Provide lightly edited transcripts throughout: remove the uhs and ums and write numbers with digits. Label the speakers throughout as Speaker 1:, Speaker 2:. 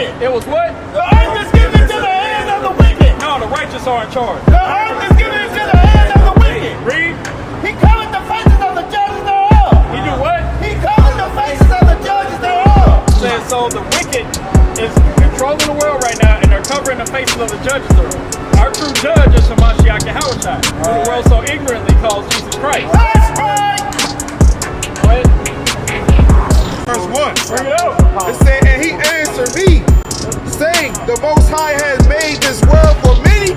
Speaker 1: wicked.
Speaker 2: It was what?
Speaker 1: The earth is given to the hand of the wicked.
Speaker 2: No, the righteous are in charge.
Speaker 1: The earth is given into the hand of the wicked.
Speaker 2: Read.
Speaker 1: He covered the faces of the judges thereof.
Speaker 2: He do what?
Speaker 1: He covered the faces of the judges thereof.
Speaker 2: Says so the wicked is controlling the world right now, and they're covering the faces of the judges thereof. Our true judge is Hamashiach Yahushua, who the world so ignorantly calls Jesus Christ.
Speaker 1: That's right.
Speaker 2: Go ahead.
Speaker 3: Verse 1.
Speaker 2: Bring it out.
Speaker 3: It said, and he answered me, saying, the Most High has made this world for many,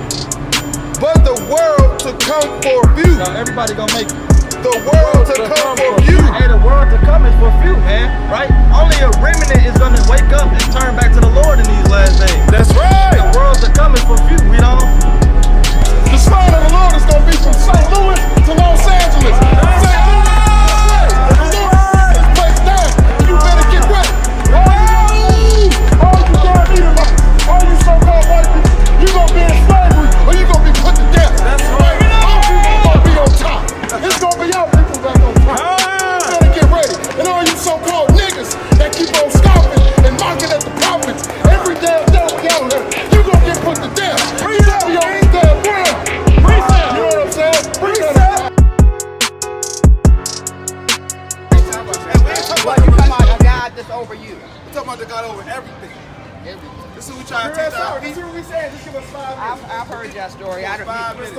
Speaker 3: but the world to come for few.
Speaker 4: Now everybody gonna make it.
Speaker 3: The world to come for few.
Speaker 4: Hey, the world to come is for few, man. Right? Only a remnant is gonna wake up and turn back to the Lord in these last days.
Speaker 3: That's right.
Speaker 4: The world to come is for few, you know?
Speaker 3: The sign of the Lord is going to be from St. Louis to Los Angeles. St. Louis, this place down. You better get ready. All you damn Edomites, all you so-called white people, you going to be in slavery or you going to be put to death. That's right. Our people going to be on top. It's going to be our people back on top. You better get ready. And all you so-called niggas that keep on scoffing and mocking at the prophets every damn day we out here, you going to get put to death. You got to be on this damn ground. You know what I'm saying?
Speaker 5: But you talking about a God that's over you.
Speaker 3: We're talking about the God over everything. This is what we try to teach our people.
Speaker 1: what we saying. Just give us 5 minutes.
Speaker 5: I've heard that story. I don't.
Speaker 3: 5 minutes.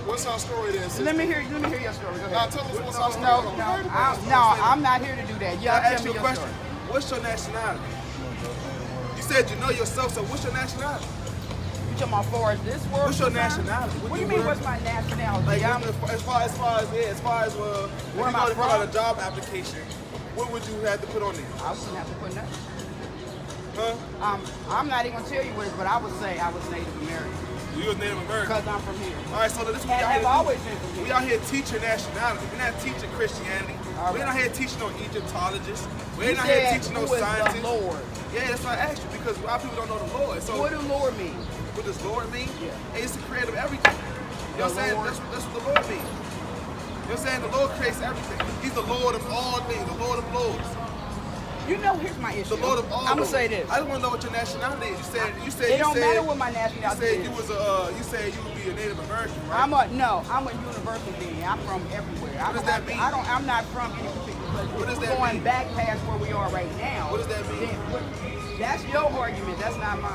Speaker 3: What's our story then, sister?
Speaker 5: Let me hear your story. Go
Speaker 3: Now
Speaker 5: ahead.
Speaker 3: tell us what's our story.
Speaker 5: No, I'm not here to do that. You
Speaker 3: I
Speaker 5: tell
Speaker 3: asked
Speaker 5: me
Speaker 3: you a
Speaker 5: your
Speaker 3: question.
Speaker 5: story.
Speaker 3: What's your nationality? You said you know yourself, so what's your nationality?
Speaker 5: You talking about far as this world?
Speaker 3: What's your
Speaker 5: concerned?
Speaker 3: nationality?
Speaker 5: What do you mean? What's my nationality?
Speaker 3: Like,
Speaker 5: I'm,
Speaker 3: as far as if you
Speaker 5: am I
Speaker 3: go to fill out
Speaker 5: from?
Speaker 3: a job application, what would you have to put on there?
Speaker 5: I wouldn't have to put nothing.
Speaker 3: Huh?
Speaker 5: I'm not even gonna tell you what it is, but I would say I was Native American
Speaker 3: You was Native American.
Speaker 5: because I'm from here.
Speaker 3: All right, so this is what
Speaker 5: And
Speaker 3: we
Speaker 5: I've
Speaker 3: out
Speaker 5: always
Speaker 3: here
Speaker 5: been from
Speaker 3: do. We
Speaker 5: here.
Speaker 3: out here teaching nationality. We're not teaching Christianity.
Speaker 5: All
Speaker 3: We're
Speaker 5: right.
Speaker 3: not here teaching no Egyptologists. We're
Speaker 5: You
Speaker 3: not here
Speaker 5: said,
Speaker 3: teaching no
Speaker 5: who is
Speaker 3: scientists.
Speaker 5: the Lord?
Speaker 3: Yeah, that's why I asked you, because a lot of people don't know the Lord. So
Speaker 5: What do Lord mean?
Speaker 3: what does Lord mean?
Speaker 5: Yeah.
Speaker 3: Hey, it's the creator of everything. You know what I'm saying?
Speaker 5: Lord.
Speaker 3: That's what the Lord means. You know what I'm saying? The Lord creates everything. He's the Lord of all things, the Lord of lords.
Speaker 5: You know, here's my issue.
Speaker 3: The Lord of all
Speaker 5: I'm gonna
Speaker 3: lords.
Speaker 5: say this.
Speaker 3: I just want to know what your nationality is. You said
Speaker 5: It don't matter what my
Speaker 3: you
Speaker 5: nationality
Speaker 3: said
Speaker 5: is.
Speaker 3: you said you would be a Native American, right?
Speaker 5: I'm a universal being. I'm from everywhere.
Speaker 3: What does that mean?
Speaker 5: I'm not from any particular place.
Speaker 3: What does
Speaker 5: We're
Speaker 3: that
Speaker 5: going
Speaker 3: mean?
Speaker 5: back past where we are right now.
Speaker 3: What does that mean?
Speaker 5: That's your argument. That's not mine.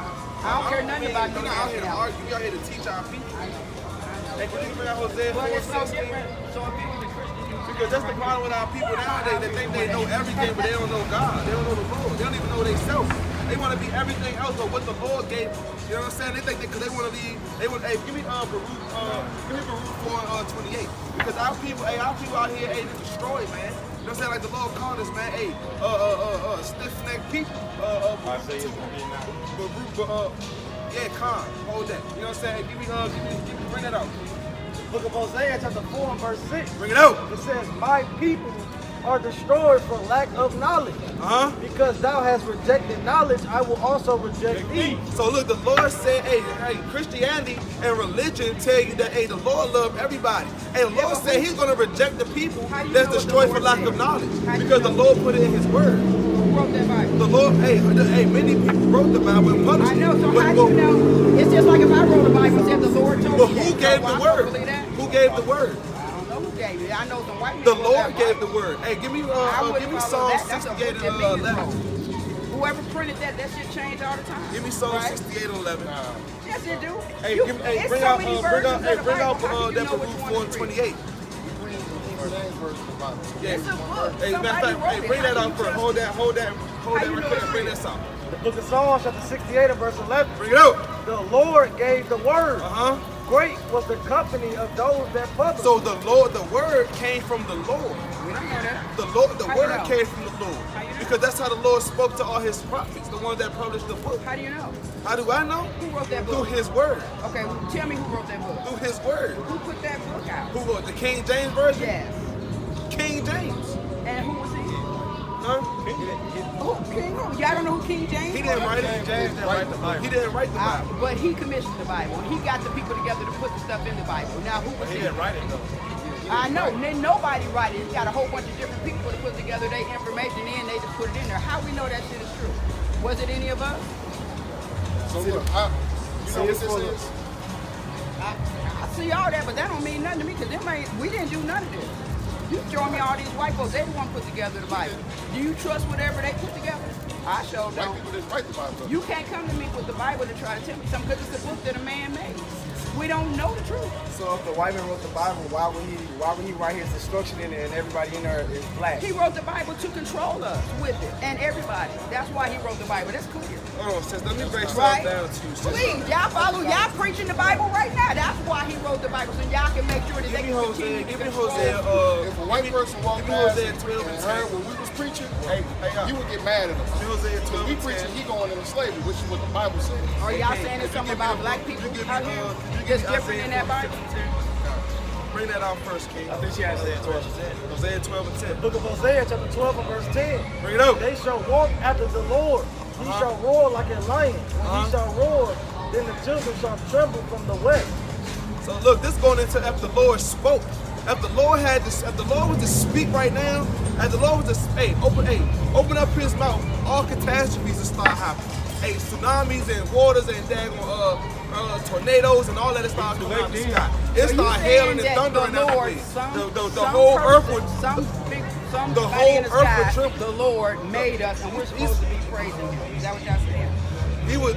Speaker 5: I don't care nothing about
Speaker 3: We're
Speaker 5: no
Speaker 3: not out here to
Speaker 5: nationality.
Speaker 3: argue. We out here to teach our people.
Speaker 5: I know.
Speaker 3: Hey, can you bring out Hosea
Speaker 5: But it's no
Speaker 3: 4:16?
Speaker 5: different. So if you was a Christian, you
Speaker 3: Because that's the problem with our people nowadays. They think they know everything, but they don't know God. They don't know the Lord. They don't even know themselves. They want to be everything else but what the Lord gave them. You know what I'm saying? They think because they want to be, hey, give me Baruch 4:28. Because our people out here ain't destroyed, man. You know what I'm saying? Like the Lord called us, man, hey, stiff-necked people. Khan, hold that. You know what I'm saying? Give me, bring that out.
Speaker 4: Book of Hosea, chapter 4, and verse 6.
Speaker 3: Bring it out.
Speaker 4: It says, my people are destroyed for lack of knowledge. Because thou hast rejected knowledge, I will also reject thee.
Speaker 3: So look, the Lord said, hey, Christianity and religion tell you that, hey, the Lord loved everybody. And the Lord said he's going to reject the people that's destroyed for lack of knowledge. Because the Lord put it in his word.
Speaker 5: who wrote that Bible?
Speaker 3: The Lord, hey, many people wrote the Bible and published
Speaker 5: I know. So
Speaker 3: it.
Speaker 5: how do you know? It's just like if I wrote a Bible and said the Lord told
Speaker 3: But
Speaker 5: me that.
Speaker 3: who gave
Speaker 5: So
Speaker 3: the
Speaker 5: I'm
Speaker 3: word?
Speaker 5: gonna believe that?
Speaker 3: Who gave the word?
Speaker 5: I don't know who gave it. I know some white
Speaker 3: The
Speaker 5: people wrote
Speaker 3: Lord
Speaker 5: that
Speaker 3: gave the
Speaker 5: Bible.
Speaker 3: word. Hey, give me
Speaker 5: I wouldn't follow
Speaker 3: Psalm
Speaker 5: that. That's a book
Speaker 3: 68
Speaker 5: that
Speaker 3: and
Speaker 5: millions
Speaker 3: 11.
Speaker 5: wrote. Whoever printed that shit changed all the time.
Speaker 3: Give me Psalm
Speaker 5: right?
Speaker 3: 68 and 11.
Speaker 5: Yes, it do.
Speaker 3: Hey,
Speaker 5: You-
Speaker 3: hey,
Speaker 5: it's
Speaker 3: bring
Speaker 5: so
Speaker 3: out,
Speaker 5: many
Speaker 3: bring
Speaker 5: versions
Speaker 3: out,
Speaker 5: of
Speaker 3: hey,
Speaker 5: the
Speaker 3: bring out
Speaker 5: Bible. How can
Speaker 3: that
Speaker 5: you know which
Speaker 3: Baruch
Speaker 5: one
Speaker 3: 4
Speaker 5: to
Speaker 3: and
Speaker 5: read?
Speaker 3: 28. Yeah.
Speaker 5: It's a book.
Speaker 3: Hey, matter of
Speaker 5: Somebody
Speaker 3: fact,
Speaker 5: wrote
Speaker 3: hey,
Speaker 5: it.
Speaker 3: bring
Speaker 5: How
Speaker 3: that
Speaker 5: do
Speaker 3: out
Speaker 5: you
Speaker 3: first.
Speaker 5: trust
Speaker 3: Hold
Speaker 5: it?
Speaker 3: that
Speaker 5: How
Speaker 3: right
Speaker 5: you
Speaker 3: quick
Speaker 5: know
Speaker 3: and
Speaker 5: it's
Speaker 3: bring
Speaker 5: real?
Speaker 3: this out.
Speaker 4: The book of Psalms, chapter 68 and verse 11.
Speaker 3: Bring it out.
Speaker 4: The Lord gave the word.
Speaker 3: Great.
Speaker 4: Great was the company of those that published.
Speaker 3: So the Lord, the word came from the Lord.
Speaker 5: We don't know that.
Speaker 3: The Lord, the
Speaker 5: How you
Speaker 3: word
Speaker 5: know?
Speaker 3: came from the Lord.
Speaker 5: How you know?
Speaker 3: Because that's how the Lord spoke to all his prophets, the ones that published the book.
Speaker 5: How do you know?
Speaker 3: How do I know?
Speaker 5: Who wrote that
Speaker 3: Through
Speaker 5: book?
Speaker 3: his word.
Speaker 5: Okay, well, tell me who wrote that book.
Speaker 3: Through his word.
Speaker 5: Who put that book out?
Speaker 3: Who wrote the King James Version?
Speaker 5: Yes.
Speaker 3: King James.
Speaker 5: And who was he?
Speaker 3: Huh?
Speaker 5: Who? King who? Y'all don't know who King James
Speaker 3: He
Speaker 5: was?
Speaker 3: didn't write it.
Speaker 4: James didn't write the Bible.
Speaker 3: He didn't write the Bible.
Speaker 5: But he commissioned the Bible. He got the people together to put the stuff in the Bible. Now, who was he?
Speaker 4: write it though.
Speaker 5: I know. Then nobody write it. He got a whole bunch of different people to put together their information in. They just put it in there. How we know that shit is true? Was it any of us?
Speaker 3: So look, you know what this is?
Speaker 5: I see all that, but that don't mean nothing to me because we didn't do none of this. You showing me all these white folks, they the one put together the Bible. Do you trust whatever they put together? I sure
Speaker 3: White
Speaker 5: don't.
Speaker 3: people didn't write the Bible.
Speaker 5: You can't come to me with the Bible to try to tell me something because it's a book that a man made. We don't know the truth.
Speaker 4: So if the white man wrote the Bible, why would he write his instruction in it and everybody in there is black?
Speaker 5: He wrote the Bible to control us with it and everybody. That's why he wrote the Bible. That's clear.
Speaker 6: Hold on, sis. Let me break
Speaker 5: Right?
Speaker 6: something down to you, sis.
Speaker 5: Please, y'all preaching the Bible right now. That's why he wrote the Bible, so y'all can make sure that they
Speaker 6: Give me
Speaker 5: can
Speaker 6: Hosea.
Speaker 5: continue to
Speaker 6: Give me
Speaker 5: control.
Speaker 6: Hosea.
Speaker 3: If a white person walked
Speaker 6: give me
Speaker 3: past
Speaker 6: Hosea
Speaker 3: and
Speaker 6: 12 and
Speaker 3: heard
Speaker 6: 10.
Speaker 3: what we was preaching,
Speaker 6: Hey,
Speaker 3: you would get mad at us.
Speaker 6: Give me Hosea 12
Speaker 3: Because we
Speaker 6: and
Speaker 3: preaching,
Speaker 6: 10.
Speaker 3: he going into slavery, which is what the Bible says.
Speaker 5: Are y'all
Speaker 6: Okay,
Speaker 5: saying
Speaker 6: if
Speaker 5: it's
Speaker 6: you
Speaker 5: something
Speaker 6: give me
Speaker 5: about
Speaker 6: the-
Speaker 5: black
Speaker 6: if you
Speaker 5: people
Speaker 6: give me,
Speaker 5: out here
Speaker 6: if you
Speaker 5: that's
Speaker 6: give me
Speaker 5: different in that
Speaker 6: Isaiah
Speaker 5: Bible?
Speaker 6: 12 and 10. Bring that out first, King.
Speaker 4: I think she has Isaiah 12 and 10.
Speaker 6: Hosea 12 and 10.
Speaker 4: Book of Hosea, chapter 12 and verse 10.
Speaker 6: Bring it out.
Speaker 4: They shall walk after the Lord. He shall roar like a lion. When he shall roar, then the children shall tremble from the west.
Speaker 6: So look, this going into after the Lord spoke. If the Lord had this, if the Lord was to speak right now, if the Lord was to open up his mouth, all catastrophes will start happening. Tsunamis and waters and tornadoes and all that is start coming out of the sky. It
Speaker 5: So you
Speaker 6: start
Speaker 5: saying
Speaker 6: hailing and
Speaker 5: that
Speaker 6: thundering
Speaker 5: the
Speaker 6: out
Speaker 5: Lord,
Speaker 6: the way.
Speaker 5: some
Speaker 6: The whole earth
Speaker 5: person,
Speaker 6: would
Speaker 5: some
Speaker 6: the
Speaker 5: somebody
Speaker 6: whole
Speaker 5: in the
Speaker 6: earth
Speaker 5: sky,
Speaker 6: would tremble.
Speaker 5: the Lord made us, and we're supposed to be praising him. Is that what y'all saying?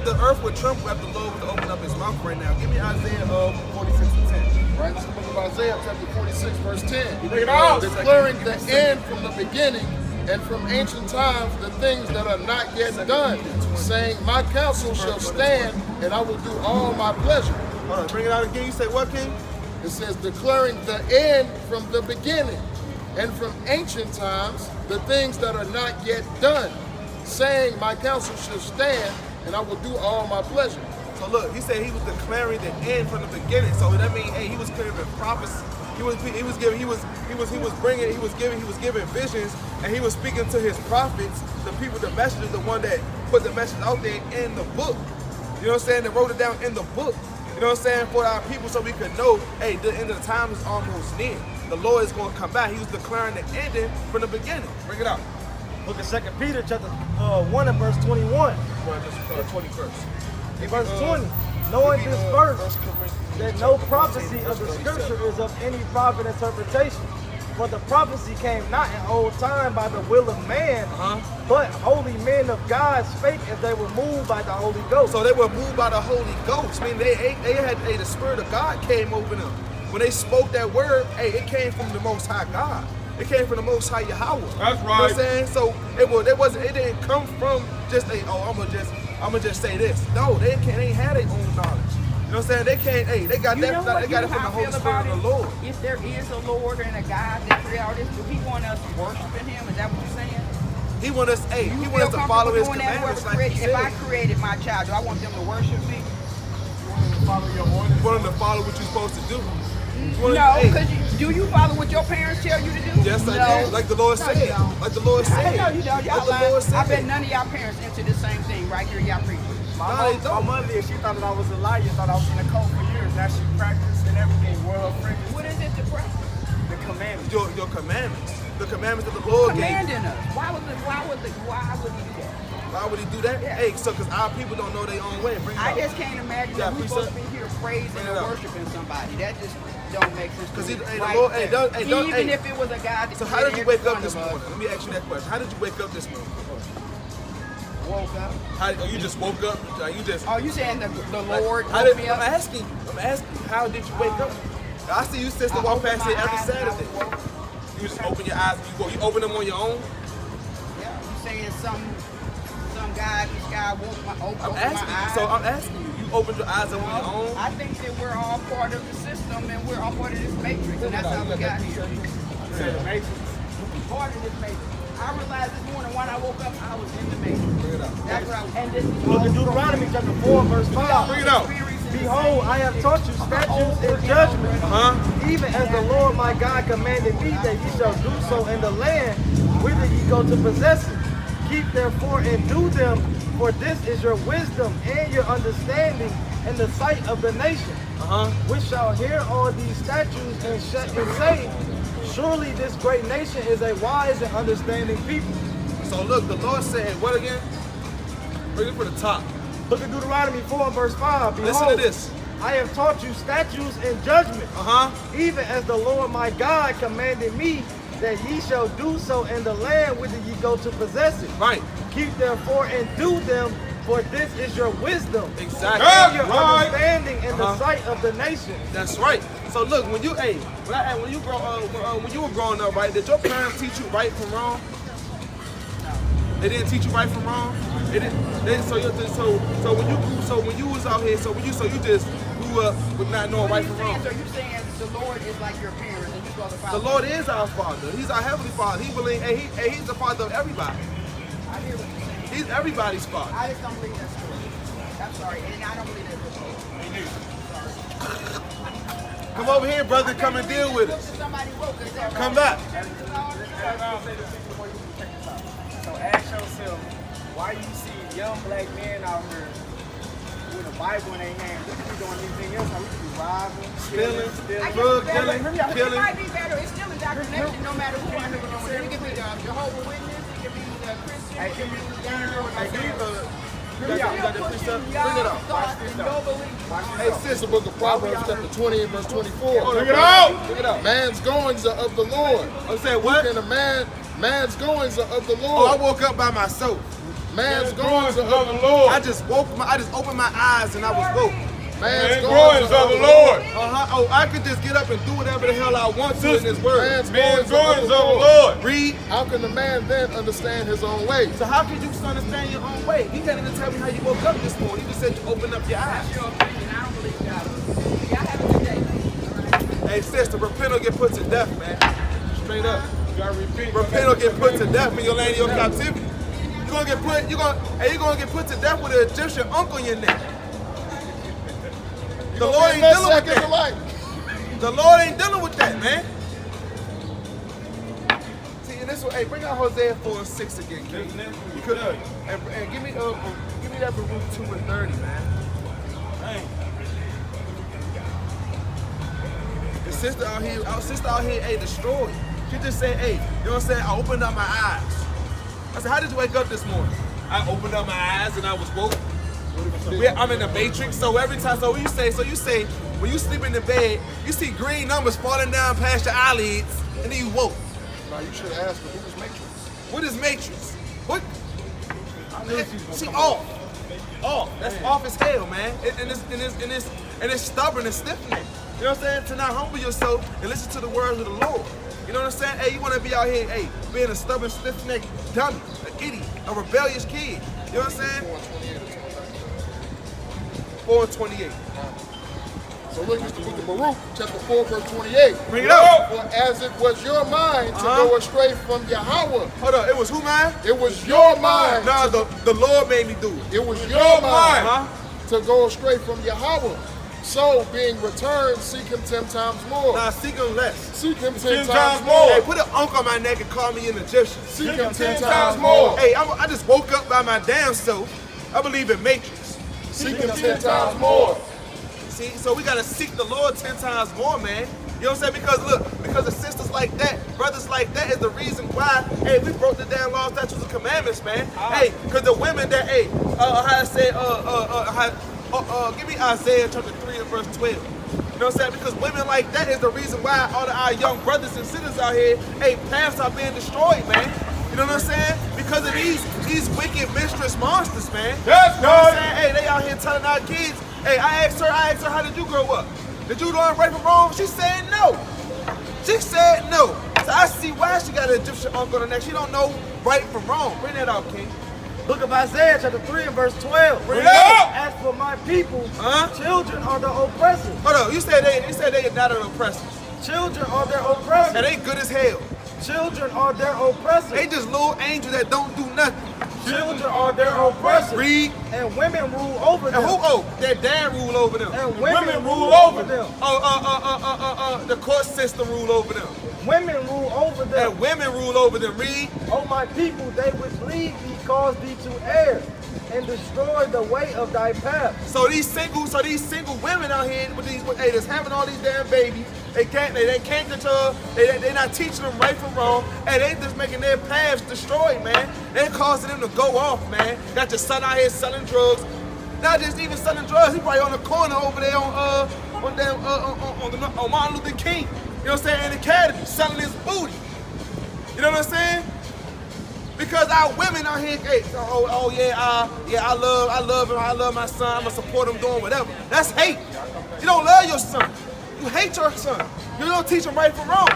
Speaker 6: the earth would tremble if the Lord was to open up his mouth right now. Give me Isaiah 46 and 10.
Speaker 3: Right? This is the book of Isaiah, chapter 46, verse 10.
Speaker 6: Bring it out.
Speaker 3: Declaring the end from the beginning and from ancient times the things that are not yet done, saying, my counsel shall stand and I will do all my pleasure.
Speaker 6: Hold on, bring it out again. You say what, King?
Speaker 3: It says, declaring the end from the beginning and from ancient times the things that are not yet done, saying, my counsel shall stand and I will do all my pleasure.
Speaker 6: So look, he said he was declaring the end from the beginning. So that means, he was clearing prophecy. He was giving visions, and he was speaking to his prophets, the people, the messengers, the one that put the message out there in the book. You know what I'm saying? That wrote it down in the book. You know what I'm saying? For our people, so we could know, the end of the time is almost near. The Lord is going to come back. He was declaring the ending from the beginning. Bring it out.
Speaker 4: Book of 2 Peter, chapter 1 and verse 21.
Speaker 6: Well, just 21st.
Speaker 4: Verse 20. Knowing this verse, that no prophecy of the scripture is of any private interpretation. For the prophecy came not in old time by the will of man, but holy men of God spake as they were moved by the Holy Ghost.
Speaker 6: So they were moved by the Holy Ghost. I mean, they had the Spirit of God came over them. When they spoke that word, it came from the Most High God. It came from the Most High Yahweh.
Speaker 2: That's
Speaker 6: You know what
Speaker 2: right.
Speaker 6: I'm saying? So it didn't come from just I'ma just say this. No, they ain't had their own knowledge. You know what I'm saying? They can't. They got
Speaker 5: You know
Speaker 6: that.
Speaker 5: what?
Speaker 6: They got it from the
Speaker 5: how I
Speaker 6: Holy
Speaker 5: feel
Speaker 6: Spirit
Speaker 5: about
Speaker 6: of
Speaker 5: it?
Speaker 6: the Lord.
Speaker 5: If there is a Lord and a God that created all this, do he want us worshiping him? Is that what you're saying?
Speaker 6: He want us. He
Speaker 5: You
Speaker 6: want us
Speaker 5: feel
Speaker 6: to follow His
Speaker 5: comfortable doing that?
Speaker 6: commandments,
Speaker 5: Whoever
Speaker 6: like He
Speaker 5: created, if I
Speaker 6: said.
Speaker 5: created my child, do I want them to worship me?
Speaker 3: Follow your orders.
Speaker 6: You want them to follow what you're supposed to do. You want
Speaker 5: No,
Speaker 6: them-
Speaker 5: because do you follow what your parents tell you to do?
Speaker 6: Yes, I
Speaker 5: no.
Speaker 6: do. Like the Lord
Speaker 5: No,
Speaker 6: said.
Speaker 5: you don't.
Speaker 6: Like the Lord said.
Speaker 5: No, you don't. Y'all
Speaker 6: Like the
Speaker 5: lying.
Speaker 6: Lord said.
Speaker 5: I bet none of y'all parents into the same thing right here. Y'all preaching.
Speaker 6: No, they
Speaker 4: My
Speaker 6: don't.
Speaker 4: mother, she thought that I was a liar, thought I was in the cult for years. Now she practiced and everything. Wore her fringes.
Speaker 5: What is it to practice?
Speaker 4: The commandments.
Speaker 6: Your commandments. The commandments that the Lord gave.
Speaker 5: Commanding us. Why would he do that?
Speaker 6: Why would He do that?
Speaker 5: Yeah.
Speaker 6: Because our people don't know their own way. Bring it
Speaker 5: I
Speaker 6: out.
Speaker 5: just can't imagine
Speaker 6: Yeah,
Speaker 5: that we're
Speaker 6: please,
Speaker 5: supposed
Speaker 6: sir.
Speaker 5: to be here praising
Speaker 6: Bring it
Speaker 5: and
Speaker 6: out.
Speaker 5: worshiping somebody. That just don't make sense. to
Speaker 6: 'Cause
Speaker 5: me.
Speaker 6: the
Speaker 5: Right
Speaker 6: Lord-
Speaker 5: there.
Speaker 6: don't-
Speaker 5: Even if it was a God that
Speaker 6: So how did you
Speaker 5: created
Speaker 6: wake
Speaker 5: every
Speaker 6: up
Speaker 5: one
Speaker 6: this
Speaker 5: of us,
Speaker 6: morning? Let me ask you that question. How did you wake up this morning?
Speaker 5: woke up.
Speaker 6: You just woke up? You just...
Speaker 5: Oh, you saying the Lord
Speaker 6: How
Speaker 5: woke
Speaker 6: did,
Speaker 5: me
Speaker 6: I'm
Speaker 5: up?
Speaker 6: asking you. How did you wake up? I see you sister
Speaker 5: I
Speaker 6: walk
Speaker 5: opened
Speaker 6: past here
Speaker 5: my
Speaker 6: every
Speaker 5: eyes and I
Speaker 6: Saturday.
Speaker 5: woke.
Speaker 6: You just open your eyes and you open them on your own?
Speaker 5: Yeah, you saying some guy, this guy opened
Speaker 6: I'm
Speaker 5: my
Speaker 6: asking you.
Speaker 5: eyes.
Speaker 6: So I'm asking you. You opened your eyes up on your own?
Speaker 5: I think that we're all part of the system and we're all part of this matrix, and that's how we got here. Part of this matrix. I realized this morning when I woke up, I was in the matrix. That's right. And this is
Speaker 4: Book of Deuteronomy, chapter 4, verse 5.
Speaker 6: Bring it out.
Speaker 4: Behold, I have taught you statutes and judgments, even as the Lord my God commanded me that ye shall do so in the land whither ye go to possess it. Keep therefore and do them, for this is your wisdom and your understanding in the sight of the nation, which shall hear all these statutes and say, surely this great nation is a wise and understanding people.
Speaker 6: So look, the Lord said, what again? Bring it for the top.
Speaker 4: Look at Deuteronomy 4 verse 5. Behold,
Speaker 6: Listen to this.
Speaker 4: I have taught you statutes and judgments, even as the Lord my God commanded me, that ye shall do so in the land whither ye go to possess it.
Speaker 6: Right.
Speaker 4: Keep therefore and do them, for this is your wisdom.
Speaker 6: Exactly.
Speaker 4: And your understanding in the sight of the nations.
Speaker 6: That's right. So look, when you when you were growing up, right? Did your parents teach you right from wrong? They didn't teach you right from wrong. They didn't. So when you was out here, so you just grew up with not knowing right from wrong.
Speaker 5: So you saying the Lord is like your parents and you go to follow?
Speaker 6: The Lord is our Father. He's our heavenly Father. He believes, and He's the Father of everybody.
Speaker 5: I hear what you're saying.
Speaker 6: He's everybody's Father.
Speaker 5: I just don't believe that's true. I'm sorry, and I don't believe that's true.
Speaker 6: Come over here, brother. Come and deal with us.
Speaker 5: Somebody wrote this down.
Speaker 6: Come back.
Speaker 7: So ask yourself, why you see young black men out here with a Bible in their hand? We could be doing anything else. We could be robbing, stealing,
Speaker 6: Drug dealing,
Speaker 5: It
Speaker 6: killing.
Speaker 5: might be better. It's still indoctrination, no matter who under the law. It could be the Jehovah's Witness, it could be the Christian, it could be the
Speaker 6: Bring it up.
Speaker 3: Hey, sis, the book of Proverbs, chapter 20 and verse 24.
Speaker 6: Bring it out. Bring it out.
Speaker 3: Man's goings are of the Lord.
Speaker 6: I said what?
Speaker 3: And man's goings are of the
Speaker 6: Oh, I
Speaker 3: Lord.
Speaker 6: woke up by myself.
Speaker 3: Man's goings are of the Lord.
Speaker 6: I just opened my eyes and I was woke.
Speaker 3: Man's goings are of the Lord.
Speaker 6: Oh, I could just get up and do whatever the hell I want to in this word.
Speaker 3: Man's goings are of the Lord.
Speaker 6: Read.
Speaker 3: How can the man then understand his own way?
Speaker 6: So how can you understand your own way? You can't even tell me how you woke up this morning. You just said you opened up your eyes.
Speaker 5: Your opinion, I don't believe God. Y'all have a good day.
Speaker 6: Hey, sister, repent or get put to death, man. Straight up. Repent or get put to death when you land in your captivity. You're gonna get put to death with an Egyptian uncle in your neck. The Lord ain't dealing with that. The Lord ain't dealing with that, man. See, and this one, hey, bring out Hosea 4:6 again, King. You could, and give me that Baruch 2 and 30, man. The sister out here, hey, destroyed. She just said, hey, you know what I'm saying? I opened up my eyes. I said, how did you wake up this morning? I opened up my eyes and I was woke. I'm in the matrix, so every time, so you say, when you sleep in the bed, you see green numbers falling down past your eyelids, and then you woke.
Speaker 3: Now you should ask her, who is Matrix?
Speaker 6: What is matrix? What? She off. That's off as hell, man. And it's stubborn and stiff-necked. You know what I'm saying? To not humble yourself and listen to the words of the Lord. You know what I'm saying? Hey, you want to be out here, hey, being a stubborn, stiff-necked dummy, an idiot, a rebellious kid. You know what I'm saying? 4:28.
Speaker 3: So look, it's the book of Baruch, chapter 4, verse 28.
Speaker 6: Bring it up.
Speaker 3: For as it was your mind to go astray from Yahweh.
Speaker 6: Hold on, it was who mind?
Speaker 3: It was your mind.
Speaker 6: Nah, the Lord made me do it.
Speaker 3: It was your mind
Speaker 6: Huh?
Speaker 3: to go astray from Yahweh. So being returned, seek him 10 times more.
Speaker 6: Nah, seek him less.
Speaker 3: Seek him 10 times more.
Speaker 6: Hey, put an unk on my neck and call me an Egyptian.
Speaker 3: Seek him 10 times more.
Speaker 6: Hey, I just woke up by my damn self. I believe in Matrix.
Speaker 3: Seek him 10 times more.
Speaker 6: See, so we gotta seek the Lord 10 times more, man. You know what I'm saying? Because look, because of sisters like that, brothers like that is the reason why, hey, we broke the damn laws, statutes, and commandments, man. Hey, because the women that, hey, how I say, give me Isaiah chapter 3 and verse 12. You know what I'm saying? Because women like that is the reason why all of our young brothers and sisters out here, hey, paths are being destroyed, man. You know what I'm saying? Because of these wicked mistress monsters, man.
Speaker 1: Yes,
Speaker 6: you know what I'm saying? Hey, they out here telling our kids, hey, I asked her, how did you grow up? Did you learn right from wrong? She said no. She said no. So I see why she got an Egyptian uncle on the neck. She don't know right from wrong. Bring that out, King.
Speaker 4: Book of Isaiah, chapter 3 and verse 12.
Speaker 6: Bring it up.
Speaker 4: As for my people, children are the oppressors.
Speaker 6: Hold on, you said they are not an oppressor.
Speaker 4: Children are their oppressors.
Speaker 6: And they good as hell.
Speaker 4: Children are their oppressors.
Speaker 6: They just little angels that don't do nothing.
Speaker 4: Children are their oppressors.
Speaker 6: Read.
Speaker 4: And women rule over them.
Speaker 6: And who? Oh, their dad rule over them.
Speaker 4: And women rule over them.
Speaker 6: The court system rule over them.
Speaker 4: Women rule over them.
Speaker 6: And women rule over them. Read.
Speaker 4: Oh, my people, they which lead thee cause thee to err, and destroy the way of thy path.
Speaker 6: So these single women out here that's having all these damn babies, they can't control, they not teaching them right from wrong, and they just making their paths destroyed, man. They causing them to go off, man. Got your son out here selling drugs, not just even selling drugs. He probably on the corner over there on Martin Luther King, you know what I'm saying, in the academy, selling his booty. You know what I'm saying? Because our women out here, hey, I love him, I love my son, I'ma support him doing whatever. That's hate. You don't love your son. You hate your son. You don't teach him right from wrong.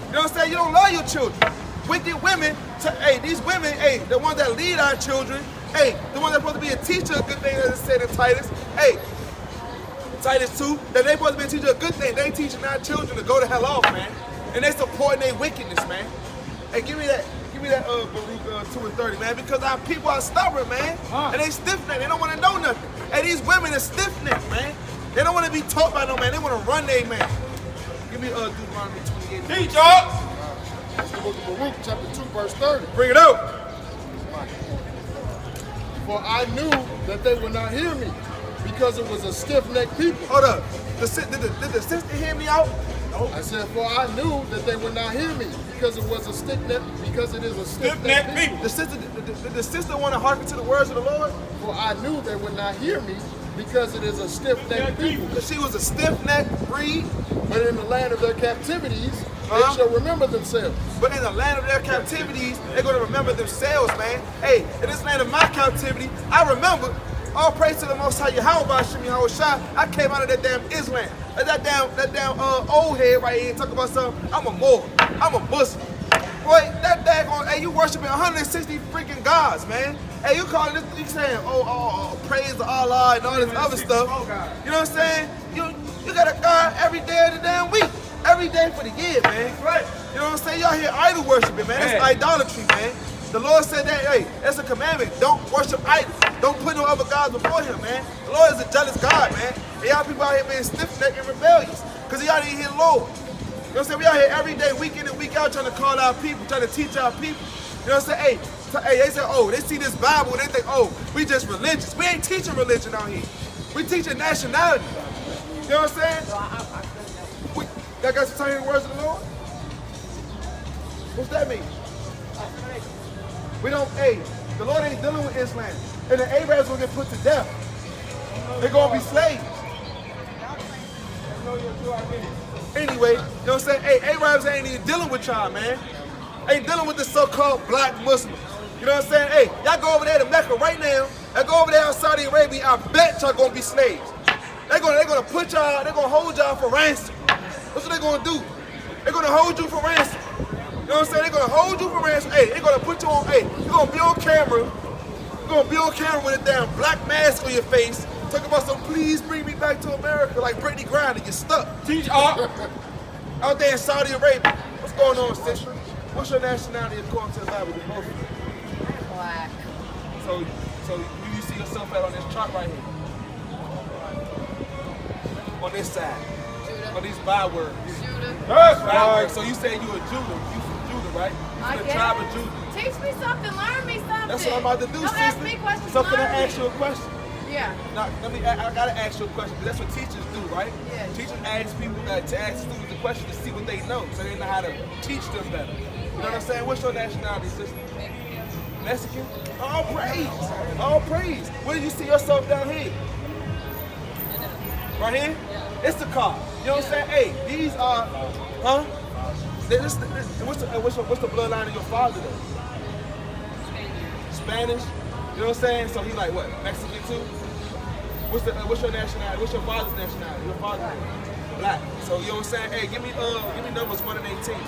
Speaker 6: You know what I'm saying? You don't love your children. Wicked women, these women, the ones that lead our children, the ones that's supposed to be a teacher, a good thing as it said in Titus, Titus 2, that they supposed to be a teacher, a good thing. They teaching our children to go to hell off, man. And they supporting their wickedness, man. Hey, give me that Baruch 2:30, man, because our people are stubborn, man. And they stiff-necked. They don't want to know nothing. And these women are stiff-necked, man. They don't want to be taught by no man. They want to run their man. Give me Deuteronomy 28.
Speaker 2: Teach up.
Speaker 3: That's the book of Baruch, chapter 2, verse 30.
Speaker 6: Bring it out.
Speaker 3: For I knew that they would not hear me, because it was a stiff-necked people.
Speaker 6: Hold up. Did the sister hear me out?
Speaker 3: I said, for I knew that they would not hear me, because it was a stiff-necked people.
Speaker 6: The sister want to hearken to the words of the Lord?
Speaker 3: For I knew they would not hear me, because it is a stiff-necked people.
Speaker 6: She was a stiff-necked breed.
Speaker 3: But in the land of their captivities, they shall remember themselves.
Speaker 6: But in the land of their captivities, they're going to remember themselves, man. Hey, in this land of my captivity, I remember, all praise to the Most High Yahweh, Shemi Yahushua, I came out of that damn Islam. That damn old head right here talking about something. I'm a Moor. I'm a Muslim. Boy, that daggone, hey, you worshiping 160 freaking gods, man. Hey, you calling this, you saying, praise to Allah and all this other stuff. You know what I'm saying? You got a God every day of the damn week. Every day for the year, man. Right. You know what I'm saying? Y'all here idol worshiping, man. That's idolatry, man. The Lord said that, hey, that's a commandment. Don't worship idols. Don't put no other gods before him, man. The Lord is a jealous God, man. And y'all people out here being stiff-necked and rebellious. Because y'all didn't hear the Lord. You know what I'm saying? We out here every day, week in and week out, trying to call our people, trying to teach our people. You know what I'm saying? Hey, they say, they see this Bible and they think, we just religious. We ain't teaching religion out here. We teaching nationality. You know what I'm saying? Y'all got some time in the words of the Lord? What's that mean? We don't, the Lord ain't dealing with Islam. And the Arabs will get put to death. They're going to be slaves. Anyway, you know what I'm saying? Hey, Arabs ain't even dealing with y'all, man. Ain't dealing with the so-called black Muslims. You know what I'm saying? Hey, y'all go over there to Mecca right now. Y'all go over there in Saudi Arabia, I bet y'all going to be slaves. They're gonna put y'all, they're gonna hold y'all for ransom. That's what they're gonna do. They're gonna hold you for ransom. You know what I'm saying? They're gonna hold you for ransom. Hey, they're gonna put you on, you're gonna be on camera. You're gonna be on camera with a damn black mask on your face, talking about some, please bring me back to America, like Brittany Griner, you're stuck.
Speaker 2: Teach up.
Speaker 6: Out there in Saudi Arabia. What's going on, sister? What's your nationality according to the Bible?
Speaker 8: Black.
Speaker 6: So you see yourself at on this chart right here? On this side.
Speaker 8: Judah.
Speaker 6: On these bywords.
Speaker 8: Judah.
Speaker 6: That's right. So you say you a Judah. You from Judah, right? You from the
Speaker 8: Okay.
Speaker 6: tribe of Judah.
Speaker 8: Teach me something. Learn me something.
Speaker 6: That's what I'm about to do,
Speaker 8: Don't
Speaker 6: sister.
Speaker 8: ask me questions.
Speaker 6: So can I
Speaker 8: learn
Speaker 6: ask
Speaker 8: me.
Speaker 6: you a question?
Speaker 8: Yeah.
Speaker 6: Now, I gotta ask you a question, because that's what teachers do, right?
Speaker 8: Yeah.
Speaker 6: Teachers ask people to ask students a question to see what they know, so they know how to teach them better. You know what I'm saying? What's your nationality, sister? Mexican? All praise. All praise. Where do you see yourself down here? Right here? It's the car. You know what I'm saying? Hey, these are, what's the bloodline of your father though? Spanish. You know what I'm saying? So he like what? Mexican too? What's your nationality? What's your father's nationality? Your father black. So you know what I'm saying? Hey, give me numbers 1 and 18. You know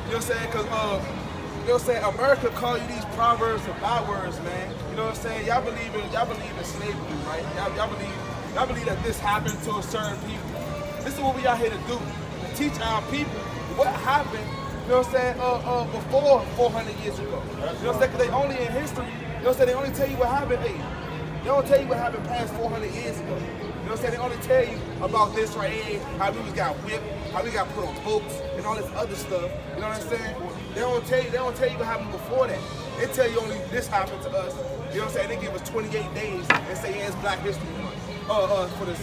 Speaker 6: what I'm saying? Cause you know what I'm saying? America call you these proverbs and bywords, man. You know what I'm saying? Y'all believe in slavery, right? Y'all believe that this happened to a certain people. This is what we out here to do, to teach our people what happened, you know what I'm saying, before 400 years ago. You know what I'm saying? Because they only in history, you know what I'm saying, they only tell you what happened, they don't tell you what happened past 400 years ago. You know what I'm saying? They only tell you about this right here, how we got whipped, how we got put on boats, and all this other stuff. You know what I'm saying? They don't tell you what happened before that. They tell you only this happened to us. You know what I'm saying? They give us 28 days and say, yeah, it's Black History Month. For the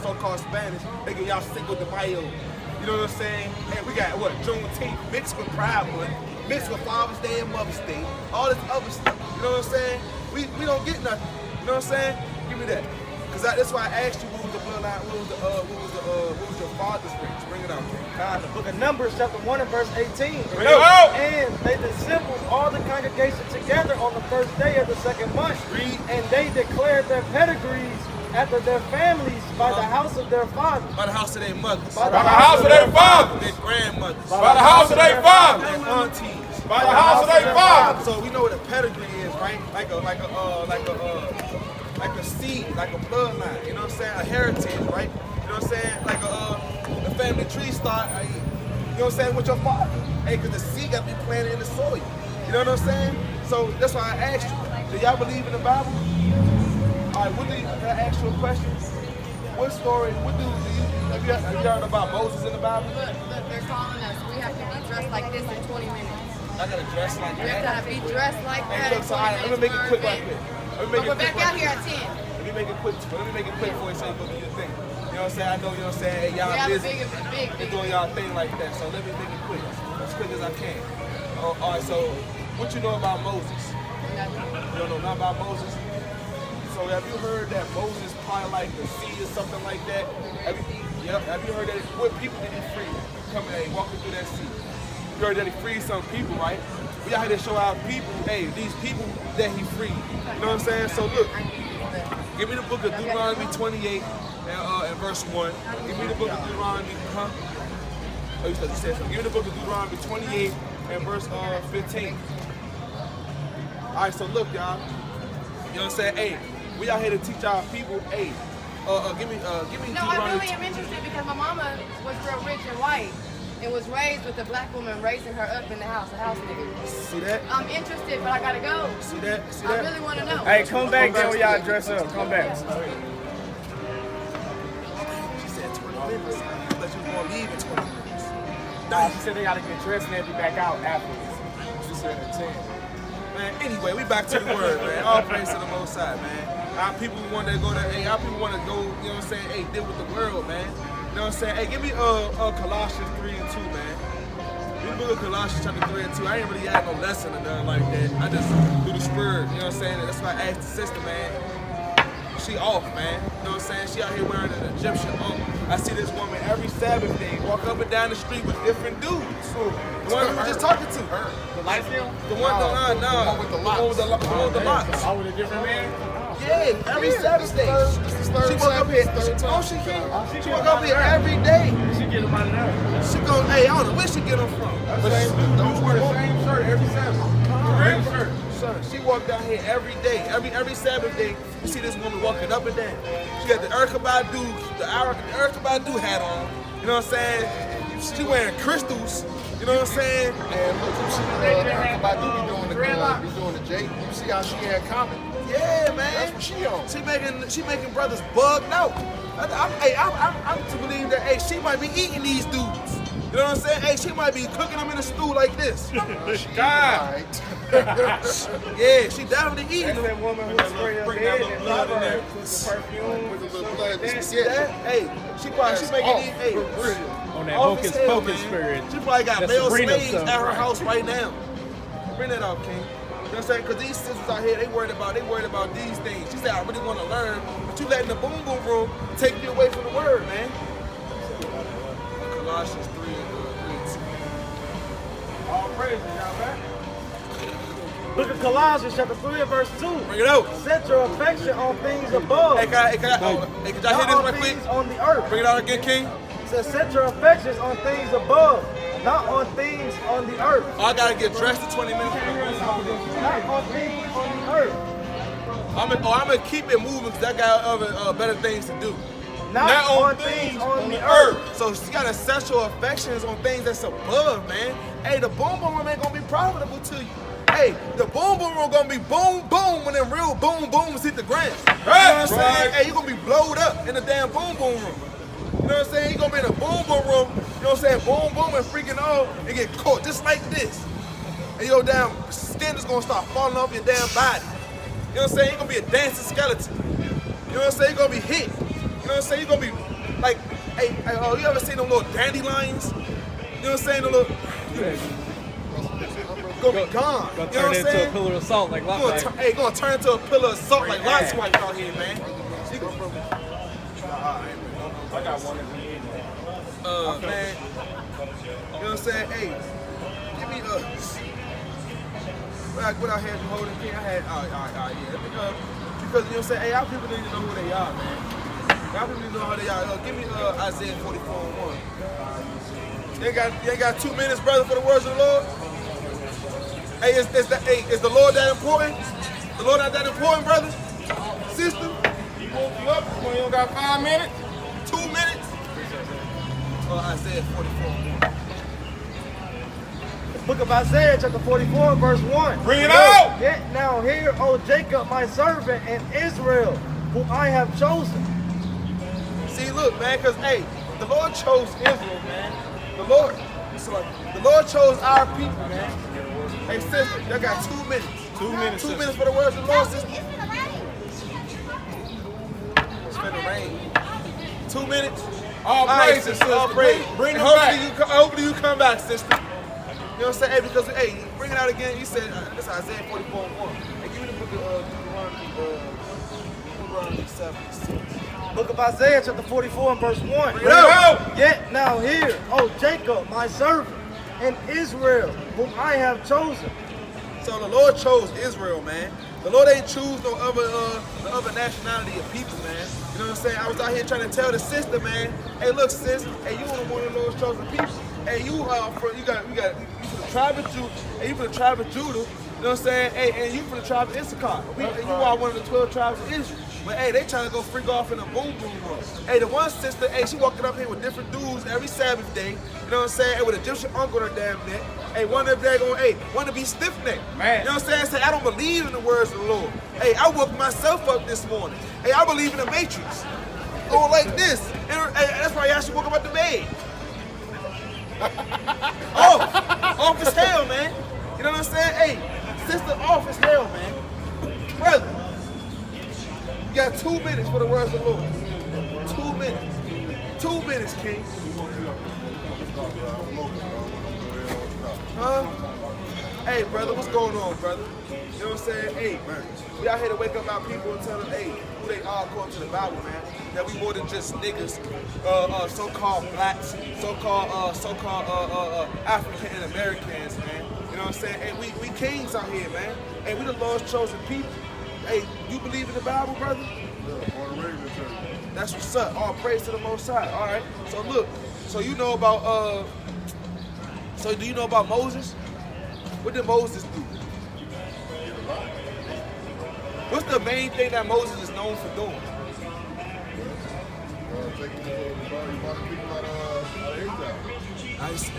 Speaker 6: so-called Spanish, they get y'all sick with the Mayo. You know what I'm saying? And we got what? Juneteenth mixed with Pride Month, mixed with Father's Day and Mother's Day, all this other stuff. You know what I'm saying? We don't get nothing. You know what I'm saying? Give me that. Cause that's why I asked you what was the bloodline, what was your father's race? Bring it out, man.
Speaker 4: The book of Numbers, chapter 1 and verse 18.
Speaker 6: Bring it out.
Speaker 4: And they assembled all the congregation together on the first day of the second month.
Speaker 6: Read.
Speaker 4: And they declared their pedigrees after their families by the house of their fathers.
Speaker 6: By the house of their mothers.
Speaker 4: By
Speaker 9: the house of their fathers.
Speaker 6: Their grandmothers.
Speaker 9: By the house of their fathers.
Speaker 6: Their aunties.
Speaker 9: By the house of their fathers.
Speaker 6: So we know what a pedigree is, right? Like a seed, like a bloodline. You know what I'm saying? A heritage, right? You know what I'm saying? Like the family tree start. You know what I'm saying? With your father. Hey, because the seed got to be planted in the soil. You know what I'm saying? So that's why I asked you. Do y'all believe in the Bible? All right, can I ask you a question? What story, have you heard about Moses in the Bible?
Speaker 8: Look, they're calling us. We have to be dressed like this in 20 minutes.
Speaker 6: I gotta dress like
Speaker 8: We have
Speaker 6: that.
Speaker 8: to be dressed like
Speaker 6: Hey,
Speaker 8: that.
Speaker 6: look, so let me make it quick right quick.
Speaker 8: We're back out here at 10.
Speaker 6: Let me make it quick for you so you go do your thing. You know what I'm saying? I know, you know what I'm saying? Hey, y'all
Speaker 8: We have a
Speaker 6: busy.
Speaker 8: big.
Speaker 6: You're doing y'all thing like that, so let me make it quick. As quick as I can. All right, so what you know about Moses? You don't know nothing about Moses? So have you heard that Moses probably like the sea or something like that? Have you heard that? What people did he free? Coming, hey, walking through that sea. You heard that he freed some people, right? We out here to show our people, hey, these people that he freed. You know what I'm saying? So look, give me the book of Deuteronomy 28 and verse 1. Give me the book of Deuteronomy, Oh, you said something. Give me the book of Deuteronomy 28 and verse 15. All right, so look, y'all. You know what I'm saying? Hey, we out here to teach our people. Hey, give me
Speaker 8: No,
Speaker 6: Deuteronomy.
Speaker 8: I really am interested because my mama was real rich and white and was raised with a black woman raising her up in the house, a house nigga.
Speaker 6: See that?
Speaker 8: I'm interested, but I gotta go.
Speaker 6: See that? See
Speaker 8: I
Speaker 6: that?
Speaker 8: really want to know.
Speaker 7: Hey, come back then when y'all dress up. Come back.
Speaker 6: She said 20 minutes. I thought you was gonna leave in 20 minutes.
Speaker 7: Nah, she said they gotta get dressed and then be back out afterwards. She said at 10.
Speaker 6: Man, anyway, we back to the word, man. All praise to the Most High, man. Our people want to go to, hey, our people want to go, you know what I'm saying, hey, deal with the world, man. You know what I'm saying? Hey, give me Colossians 3 and 2, man. Give me the book of Colossians chapter 3 and 2. I ain't really had no lesson or nothing like that. I just do the spirit, you know what I'm saying? That's why I asked the sister, man. She off, man. You know what I'm saying? She out here wearing an Egyptian I see this woman every Sabbath day walk up and down the street with different dudes. The one we were just talking to.
Speaker 7: The light skin?
Speaker 6: The one, no.
Speaker 3: The one with the locks.
Speaker 6: The one with the locks.
Speaker 7: Oh, with a different man?
Speaker 6: Yeah, every Sabbath day.
Speaker 3: This is third
Speaker 6: She walk up here. Oh, she can. She walk up here every day.
Speaker 7: She get them out of there.
Speaker 6: She go, hey, I don't know where she get them from.
Speaker 3: Don't wear the same shirt every Sabbath. Same shirt.
Speaker 6: Son, she walk down here every day. Every Sabbath day, you see this woman walking up and down. She got the Erykah Badu hat on. You know what I'm saying? She wearing crystals. You know what I'm saying?
Speaker 3: And look, you see Erykah Badu be doing the J. You see how she had comment?
Speaker 6: Yeah, man.
Speaker 3: That's what she on.
Speaker 6: She making brothers bugged out. I'm to believe that, hey, she might be eating these dudes. You know what I'm saying? Hey, she might be cooking them in a stew like this.
Speaker 3: God.
Speaker 6: Yeah, she definitely eating them.
Speaker 4: That woman who spray her head and cover her with the perfume.
Speaker 3: With a little blood.
Speaker 6: See that? Hey, she making these, hey,
Speaker 2: On that
Speaker 6: off as
Speaker 2: focus,
Speaker 6: hell,
Speaker 2: focus
Speaker 6: man.
Speaker 2: spirit.
Speaker 6: She probably got
Speaker 2: That
Speaker 6: male
Speaker 2: Sabrina
Speaker 6: slaves
Speaker 2: stuff.
Speaker 6: at her house right now. Bring that out, King. You know what I'm saying? Because these sisters out here, they worried about these things. She said, I really want to learn, but you letting the boom boom room take you away from the word, man. Colossians 3 and 3.
Speaker 7: All praises, y'all back.
Speaker 4: Book of Colossians, chapter 3 and verse 2.
Speaker 6: Bring it out.
Speaker 4: Set your affection on things above,
Speaker 6: Hey, can y'all hear this
Speaker 4: not on
Speaker 6: right quick?
Speaker 4: things on the earth.
Speaker 6: Bring it out again, King.
Speaker 4: It says, set your affections on things above, not on things on the earth.
Speaker 6: Oh, I gotta get dressed in 20 minutes.
Speaker 4: Not on things on the earth.
Speaker 6: I'm gonna keep it moving because I got other better things to do.
Speaker 4: Not on things on the earth.
Speaker 6: So she got to set your affections on things that's above, man. Hey, the boom boom room ain't gonna be profitable to you. Hey, the boom boom room gonna be boom boom when them real boom booms hit the ground. You know what I'm saying? Hey, you gonna be blowed up in the damn boom boom room. You know what I'm saying? You gonna be in a boom boom room, you know what I'm saying? Boom boom and freaking out and get caught just like this. And your damn skin is gonna start falling off your damn body. You know what I'm saying? You're gonna be a dancing skeleton. You know what I'm saying? You're gonna be hit. You know what I'm saying? You're gonna be like, hey, you ever seen them little dandelions? You know what I'm saying? The little, gonna be gone.
Speaker 2: Gonna
Speaker 6: you know
Speaker 2: turn
Speaker 6: what I'm
Speaker 2: into
Speaker 6: saying?
Speaker 2: a pillar of salt like Lot.
Speaker 6: Hey, gonna turn into a pillar of salt like Lot's wife out here, man.
Speaker 9: I got one.
Speaker 6: Man. You know what I'm saying? Hey, give me what I had you holding? I had, yeah. Because you know what I'm saying? Hey, our people need to know who they are, man. Our people need to know who they are. Give me Isaiah 44:1. You ain't got 2 minutes, brother, for the words of the Lord? Hey, is the Lord that important? The Lord not that important, brother? Sister?
Speaker 9: You woke you up when you don't got 5 minutes?
Speaker 6: 2 minutes? Isaiah 44:1.
Speaker 4: Book of Isaiah, chapter 44, verse 1.
Speaker 9: Bring it out!
Speaker 4: Yet now hear, O Jacob, my servant, and Israel, whom I have chosen.
Speaker 6: See, look, man, because, hey, the Lord chose Israel, man. The Lord chose our people, man. Hey, sister, you got 2 minutes.
Speaker 9: 2 minutes.
Speaker 6: 2 minutes for the words of the Lord, sister. It's finna rain. 2 minutes.
Speaker 9: All
Speaker 6: right,
Speaker 9: praise,
Speaker 6: sister. All praise.
Speaker 9: Bring them
Speaker 6: Hopefully you come back, sister. You know what I'm saying? Hey, because, hey, bring it out again. You said, this is Isaiah 44:1. Hey, give me the book of Deuteronomy 7:6.
Speaker 4: Book of Isaiah, chapter 44, and verse 1.
Speaker 6: Bring it out.
Speaker 4: Yet now hear, O Jacob, my servant, and Israel, whom I have chosen.
Speaker 6: So the Lord chose Israel, man. The Lord ain't choose no other nationality of people, man. You know what I'm saying? I was out here trying to tell the sister, man. Hey, look, sis. Hey, you one of the Lord's chosen people. Hey, you from the tribe of Judah. Hey, you from the tribe of Judah. You know what I'm saying? Hey, and you from the tribe of Issachar. You are one of the 12 tribes of Israel. But hey, they trying to go freak off in a boom boom room. Hey, the one sister, hey, she walking up here with different dudes every Sabbath day. You know what I'm saying? Hey, with an Egyptian uncle on her damn neck. Hey, one of them going, hey, want to be stiff necked.
Speaker 9: Man.
Speaker 6: You know what I'm saying? Say, I don't believe in the words of the Lord. Hey, I woke myself up this morning. Hey, I believe in the Matrix. Going like this. And hey, that's why y'all should woke up out the bed. Off as hell, man. You know what I'm saying? Hey, sister, off as hell, man. Brother, you got 2 minutes for the words of the Lord. 2 minutes. 2 minutes, King. Huh? Hey, brother, what's going on, brother? You know what I'm saying? Hey, man, we out here to wake up our people and tell them, hey, who they are according to the Bible, man. That we more than just niggas, so-called blacks, so-called African and Americans, man. You know what I'm saying? Hey, we kings out here, man. Hey, we the Lord's chosen people. Hey, you believe in the Bible, brother? That's what's up. All praise to the Most High. All right. So look, so you know about so do you know about Moses? What did Moses do? What's the main thing that Moses is known for doing?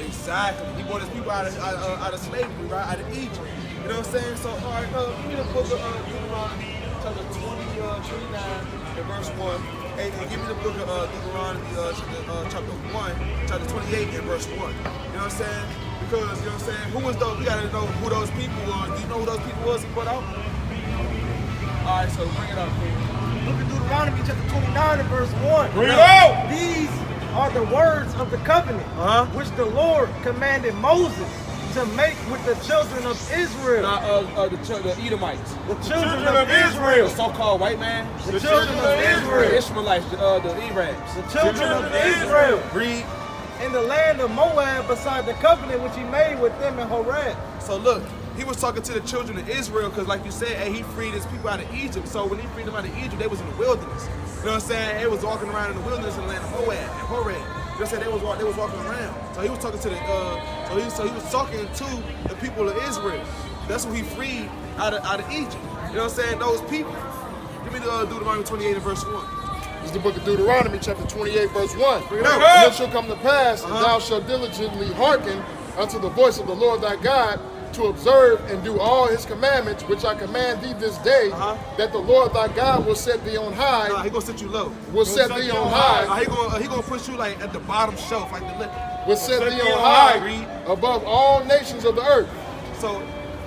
Speaker 6: Exactly. He brought his people out of slavery, right? Out of Egypt. You know what I'm saying? So, all right, give me the book of Deuteronomy, chapter 29 and verse 1. Hey, and give me the book of Deuteronomy, chapter 28 and verse 1. You know what I'm saying? Because, you know what I'm saying? Who was those? We got to know who those people were. Do you know who those people was he put out? All right, so bring it up, King.
Speaker 4: Book of Deuteronomy, chapter 29 and verse 1.
Speaker 9: Bring it out!
Speaker 4: These are the words of the covenant, which the Lord commanded Moses to make with the children of Israel.
Speaker 6: The Edomites.
Speaker 4: The children of Israel.
Speaker 6: The so-called white man.
Speaker 4: The children of
Speaker 6: The
Speaker 4: Israel.
Speaker 6: Ishmaelites, the Arabs.
Speaker 4: The children of Israel.
Speaker 6: Read.
Speaker 4: In the land of Moab, beside the covenant which he made with them in Horeb.
Speaker 6: So look, he was talking to the children of Israel because, like you said, hey, he freed his people out of Egypt. So when he freed them out of Egypt, they was in the wilderness. You know what I'm saying? They was walking around in the wilderness in the land of Moab and Horeb. You know what I'm saying? They was walking around. So he was talking to the so he was talking to the people of Israel. That's who he freed out of Egypt. You know what I'm saying? Those people. Give me the Deuteronomy 28 and verse 1.
Speaker 3: This is the book of Deuteronomy, chapter 28, verse 1.
Speaker 6: Bring it out.
Speaker 3: And it shall come to pass, and thou shalt diligently hearken unto the voice of the Lord thy God, to observe and do all his commandments, which I command thee this day, that the Lord thy God will set thee on high.
Speaker 6: Nah, he gonna set you low.
Speaker 3: Will set thee on high.
Speaker 6: He gonna put you like at the bottom shelf, like the liquor.
Speaker 3: Will set thee on high above all nations of the earth.
Speaker 6: So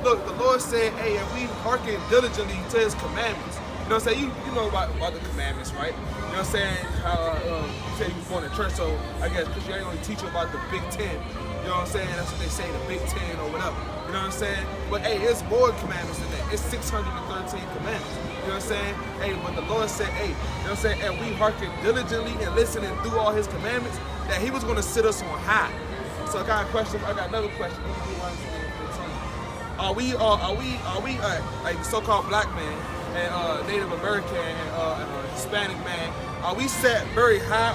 Speaker 6: look, the Lord said, hey, if we hearken diligently to his commandments, you know what I'm saying? You know about the commandments, right? You know what I'm saying? How you said you was born in church, so I guess Christianity only teach you about the Big Ten. You know what I'm saying? That's what they say, the Big Ten or whatever. You know what I'm saying? But hey, it's more commandments than that. It's 613 commandments. You know what I'm saying? Hey, but the Lord said, hey, you know what I'm saying? And we hearken diligently and listening through all his commandments, that he was going to sit us on high. So I got a question. I got another question. Are we like so-called black man and Native American and Hispanic man? Are we set very high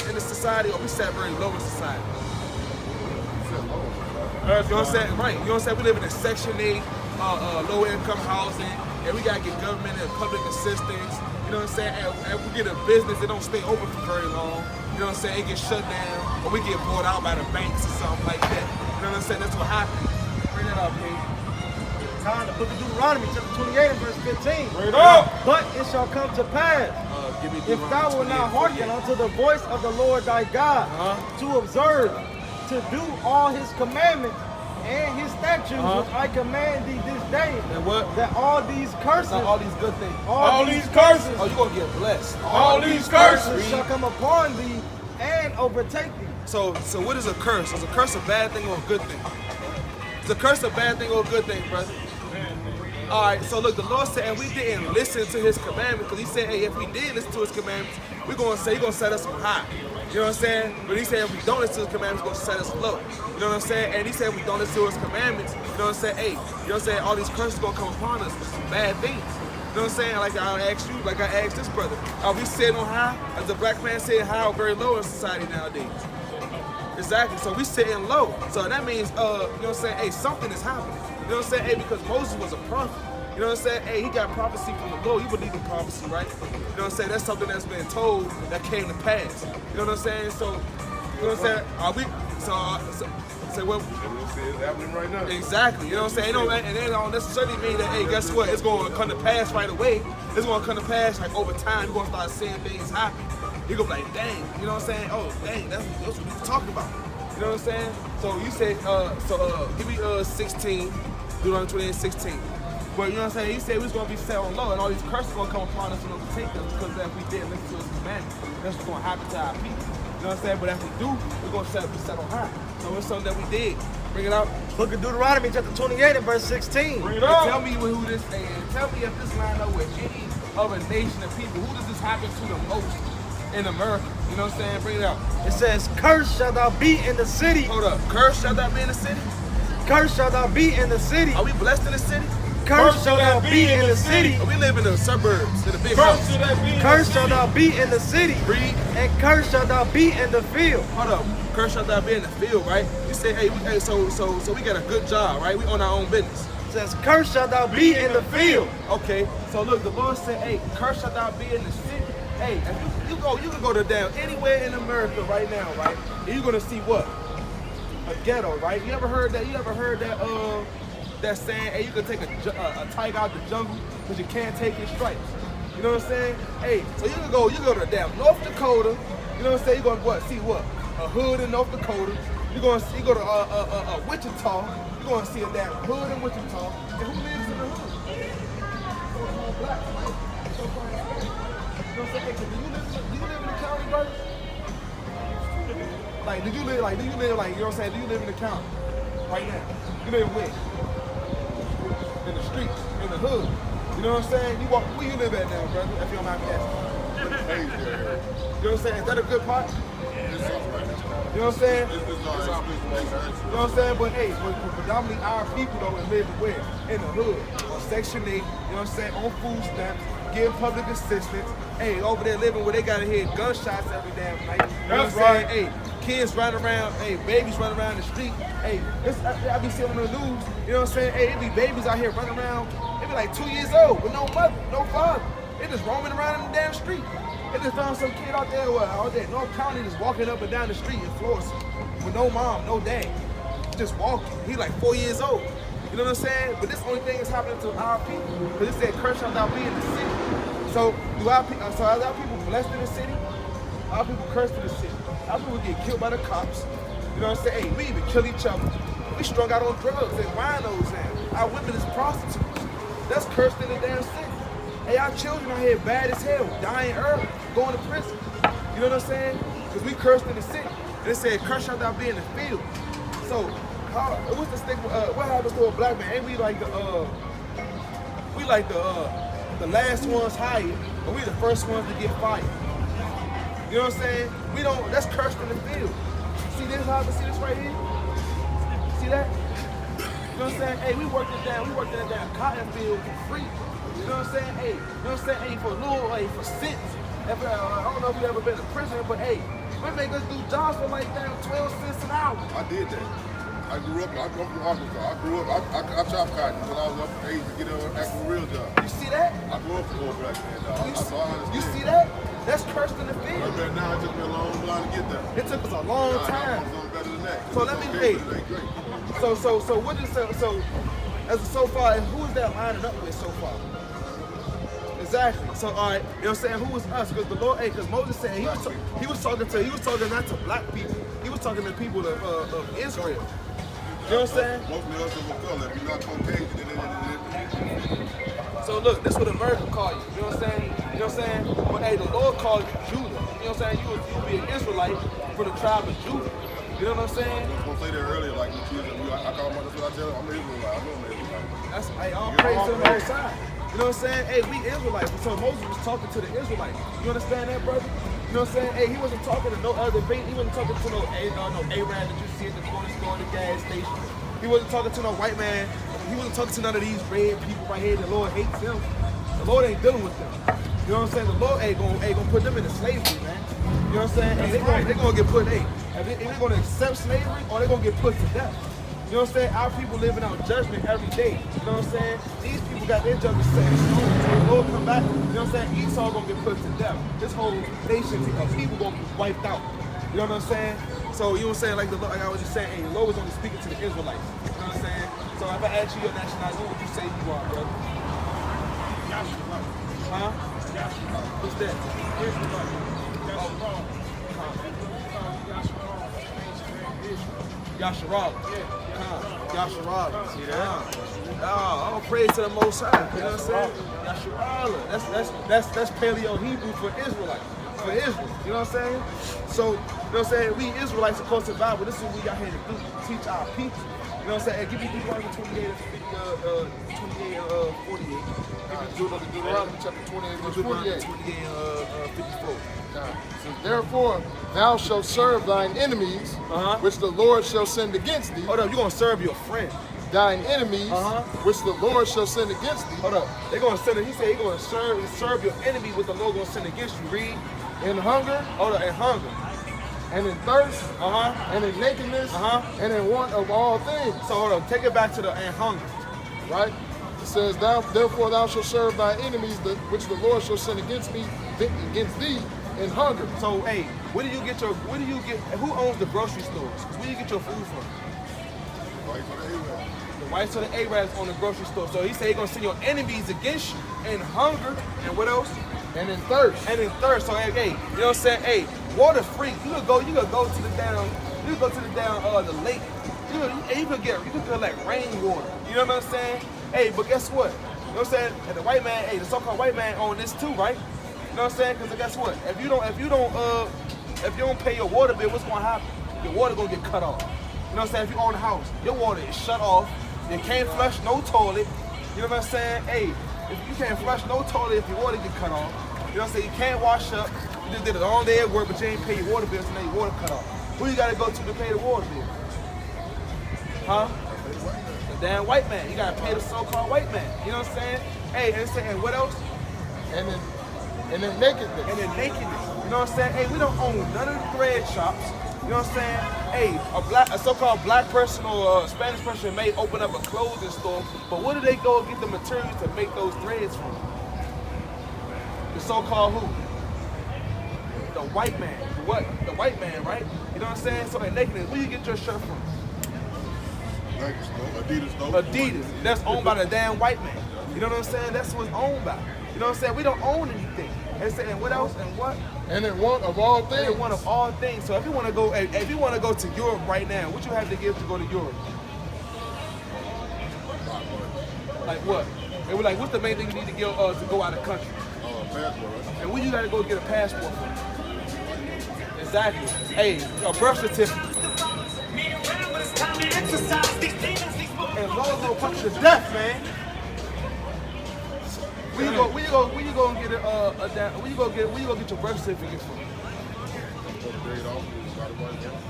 Speaker 6: in the society, or we set very low in society? You know what I'm saying? Right. You know what I'm saying? We live in a Section 8, low income housing, and we gotta get government and public assistance. You know what I'm saying? And we get a business that don't stay open for very long. You know what I'm saying? It gets shut down, or we get bought out by the banks or something like that. You know what I'm saying? That's what happens. Bring that up, King.
Speaker 4: Time, the book of Deuteronomy, chapter 28 and verse 15.
Speaker 9: Bring it up.
Speaker 4: But it shall come to pass, if thou wilt not hearken unto the voice of the Lord thy God, to observe, to do all his commandments and his statutes, which I command thee this day,
Speaker 6: And what?
Speaker 4: that all these curses,
Speaker 6: All these good things.
Speaker 9: All these curses.
Speaker 6: Oh, you gonna get blessed.
Speaker 9: All these curses.
Speaker 4: shall come upon thee and overtake thee.
Speaker 6: So what is a curse? Is a curse a bad thing or a good thing? Is a curse a bad thing or a good thing, brother? All right, so look, the Lord said, and we didn't listen to his commandments, because he said, hey, if we did listen to his commandments, we're going to say, he's going to set us on high. You know what I'm saying? But he said, if we don't listen to his commandments, he's going to set us low. You know what I'm saying? And he said, if we don't listen to his commandments, you know what I'm saying? Hey, you know what I'm saying? All these curses going to come upon us, some bad things. You know what I'm saying? Like I asked you, like I asked this brother, are we sitting on high? As a black man sitting high or very low in society nowadays? Exactly, so we sitting low. So that means, you know what I'm saying? Hey, something is happening. You know what I'm saying? Hey, because Moses was a prophet. You know what I'm saying? Hey, he got prophecy from the Lord. You believe in prophecy, right? You know what I'm saying? That's something that's been told that came to pass. You know what I'm saying? So, you know what I'm saying? Are we, say what?
Speaker 9: It's happening right now.
Speaker 6: Exactly. You know what I'm saying? And it don't necessarily mean that, hey, guess what? It's going to come to pass right away. It's going to come to pass like over time. You're going to start seeing things happen. You're going to be like, dang. You know what I'm saying? Oh, dang, that's what we're talking about. You know what I'm saying? So you said, give me 16, Deuteronomy 28:16. But you know what I'm saying? He said we was going to be set on low, and all these curses going to come upon us and overtake us, because if we didn't listen to his commandments, that's what's going to happen to our people. You know what I'm saying? But if we do, we're going to be set on high. So it's something that we did. Bring it out.
Speaker 4: Book of Deuteronomy, chapter 28 and verse 16.
Speaker 9: Bring it
Speaker 6: And
Speaker 9: up.
Speaker 6: tell me who this is. And tell me if this line up with any other nation of people. Who does this happen to the most in America? You know what I'm saying? Bring it out.
Speaker 4: It says, cursed shalt thou be in the city.
Speaker 6: Hold up. Cursed shall thou be in the city?
Speaker 4: Cursed shalt thou be in the city.
Speaker 6: Are we blessed in the city?
Speaker 4: Cursed shalt thou be in the city.
Speaker 6: Or we live in the suburbs, in the big
Speaker 9: Curse
Speaker 6: house?
Speaker 9: should that be in the
Speaker 4: Cursed shalt
Speaker 9: city?
Speaker 4: thou be in the city.
Speaker 6: Read.
Speaker 4: And cursed shalt thou be in the field.
Speaker 6: Hold up. Cursed shall thou be in the field, right? You say, hey, so we got a good job, right? We own our own business.
Speaker 4: It says, cursed shalt thou be in the field.
Speaker 6: Okay, so look, the Lord said, hey, cursed shall thou be in the city. Hey, if you can go to down anywhere in America right now, right? And you're gonna see what? A ghetto, right? You ever heard that? That saying, hey, you can take a tiger out the jungle, but you can't take his stripes. You know what I'm saying? Hey, so you go to damn North Dakota. You know what I'm saying? You're gonna see what? A hood in North Dakota. You go to Wichita. You're gonna see a damn hood in Wichita. And who lives in the hood? So-called black, right? So-called Hispanic. You know what I'm saying? Hey, do you live in the county, brother? Do you live, you know what I'm saying? Do you live in the county right now? You live where? In the streets, in the hood. You know what I'm saying? Where you live at now, brother? If you don't mind me asking. You know what I'm saying? Is that a good part? You know what I'm saying? You know what I'm saying? But hey, but predominantly our people though live where? In the hood, on Section 8, you know what I'm saying? On food stamps, give public assistance. Hey, over there living where they gotta hear gunshots every damn night. You know what I'm saying? Hey, kids running around, hey, babies running around the street. Hey, I be seeing on the news, you know what I'm saying? Hey, it be babies out here running around, they be like 2 years old with no mother, no father. They just roaming around in the damn street. They just found some kid out there, out there in North County, just walking up and down the street in Florida with no mom, no dad. Just walking. He like 4 years old. You know what I'm saying? But this only thing is happening to our people. Because it said, cursed shalt thou be in the city. So, are our people blessed in the city? Our people cursed in the city. Our people get killed by the cops. You know what I'm saying? Hey, we even kill each other. We strung out on drugs and winos now. our women is prostitutes. That's cursed in the damn city. Hey, our children out here bad as hell, dying early, going to prison. You know what I'm saying? Because we cursed in the city. They said, curse shalt thou be in the field. So, what's the stick? What happens to a black man? Ain't we like the last ones hired, but we the first ones to get fired. You know what I'm saying? We don't, that's cursed in the field. See this, see this right here? See that? You know what I'm saying? Hey, we worked in that damn cotton field for free. You know what I'm saying? Hey, you know what I'm saying? Hey, for a little, hey, for cents. I don't know if you ever been to prison, but hey, we make us do jobs for like damn 12 cents an hour.
Speaker 9: I did that. I grew up from Arkansas. I chopped cotton when I was up age to get an actual real job.
Speaker 6: You see that?
Speaker 9: I grew up for a black man, dog.
Speaker 6: You see that? That's cursed in the field.
Speaker 9: Right now, it took me a long time to get there.
Speaker 6: It took us a long time.
Speaker 9: I'm better than that.
Speaker 6: So let me, hey, so what is, so far, who is that lining up with so far? Exactly. So all right, you know what I'm saying? Who was us? Because the Lord, because Moses said he was talking not to black people. He was talking to people of Israel. You know what I'm saying?
Speaker 9: Most of us are color. If you're not Caucasian,
Speaker 6: so look, this is what America call you. You know what I'm saying? You know what I'm saying? But hey, the Lord called you Judah. You know what I'm saying? You'll be an Israelite for the tribe of Judah. You know what I'm saying?
Speaker 9: I was gonna say that earlier, like I call myself, that's what I tell them, I'm an Israelite. I know I'm an Israelite.
Speaker 6: That's all praise to the Most High. You know what I'm saying? Hey, we Israelites. So Moses was talking to the Israelites. You understand that, brother? You know what I'm saying? Hey, he wasn't talking to no other bait. He wasn't talking to no Arab that you see at the corner store, the gas station. He wasn't talking to no white man. He wasn't talking to none of these red people right here. The Lord hates them. The Lord ain't dealing with them. You know what I'm saying? The Lord ain't gonna put them into slavery, man. You know what I'm saying? Hey, they gonna get put, they're gonna accept slavery or they're gonna get put to death. You know what I'm saying? Our people living out judgment every day. You know what I'm saying? These people got their judgment set in stone. So the Lord come back, you know what I'm saying? Esau gonna get put to death. This whole nation of people gonna be wiped out. You know what I'm saying? So you know what I'm saying? Like I was just saying, hey, the Lord was only speaking to the Israelites. You know what I'm saying? So if I ask you your nationality, what would you say you are, brother? Huh? Who's that? Yasharala. Yasharala. See that? Oh, I'm praise to the Most High. You know what I'm saying? Yasharala. That's Paleo Hebrew for Israelite. For Israel. You know what I'm saying? So, you know what I'm saying? We Israelites are close to the Bible. This is what we got here to do. Teach our people. You know what I'm saying? Hey, give me Deuteronomy 28 and 48.
Speaker 3: Deuteronomy chapter 28, verse 48.
Speaker 6: 28 and 54.
Speaker 3: So therefore, thou shalt serve thine enemies, which the Lord shall send against thee.
Speaker 6: Hold up, you're going to serve your friend.
Speaker 3: Thine enemies, which the Lord shall send against thee.
Speaker 6: Hold up, they're going to send it. He said he's going to serve your enemy, which the Lord going to send against you. Read.
Speaker 3: In hunger.
Speaker 6: Hold up, in hunger.
Speaker 3: And in thirst. And in nakedness. And in want of all things.
Speaker 6: So hold up, take it back to the and hunger.
Speaker 3: Right? It says, therefore thou shalt serve thy enemies, which the Lord shall send against thee, in hunger.
Speaker 6: So hey, who owns the grocery stores? Where do you get your food from? The whites or the Arabs own the grocery store. So he said he's gonna send your enemies against you in hunger and what else?
Speaker 3: And in thirst.
Speaker 6: And in thirst. So hey, you know what I'm saying? Hey, water free. You could go to the lake. You could get like rainwater. You know what I'm saying? Hey, but guess what? You know what I'm saying? And the white man, hey, the so-called white man own this too, right? You know what I'm saying? Because guess what? If you don't pay your water bill, what's gonna happen? Your water gonna get cut off. You know what I'm saying? If you own a house, your water is shut off. You can't flush no toilet. You know what I'm saying? Hey, if you can't flush no toilet if your water get cut off. You know what I'm saying? You can't wash up. You just did a long day at work, but you ain't pay your water bill, so now your water cut off. Who you gotta go to pay the water bill? Huh? The damn white man. You gotta pay the so-called white man. You know what I'm saying? Hey, and what else?
Speaker 3: And then nakedness.
Speaker 6: And then nakedness. You know what I'm saying? Hey, we don't own none of the thread shops. You know what I'm saying? Hey, a so-called black person or a Spanish person may open up a clothing store, but where do they go get the materials to make those threads from? The so-called who? The white man. What? The white man, right? You know what I'm saying? So in nakedness, where you get your shirt from? Adidas. That's owned by the damn white man. You know what I'm saying? That's what's owned by. You know what I'm saying? We don't own anything. And what else? And what?
Speaker 3: And in want of all things.
Speaker 6: And in want of all things. So if you want to go to Europe right now, what you have to give to go to Europe? Like what? They were like, what's the main thing you need to get to go out of the country?
Speaker 9: Passport, right?
Speaker 6: And when you gotta go get a passport for? Exactly. Hey, a birth certificate. And Lord gonna put you to death, man. Where you go get where you go get your birth certificate from?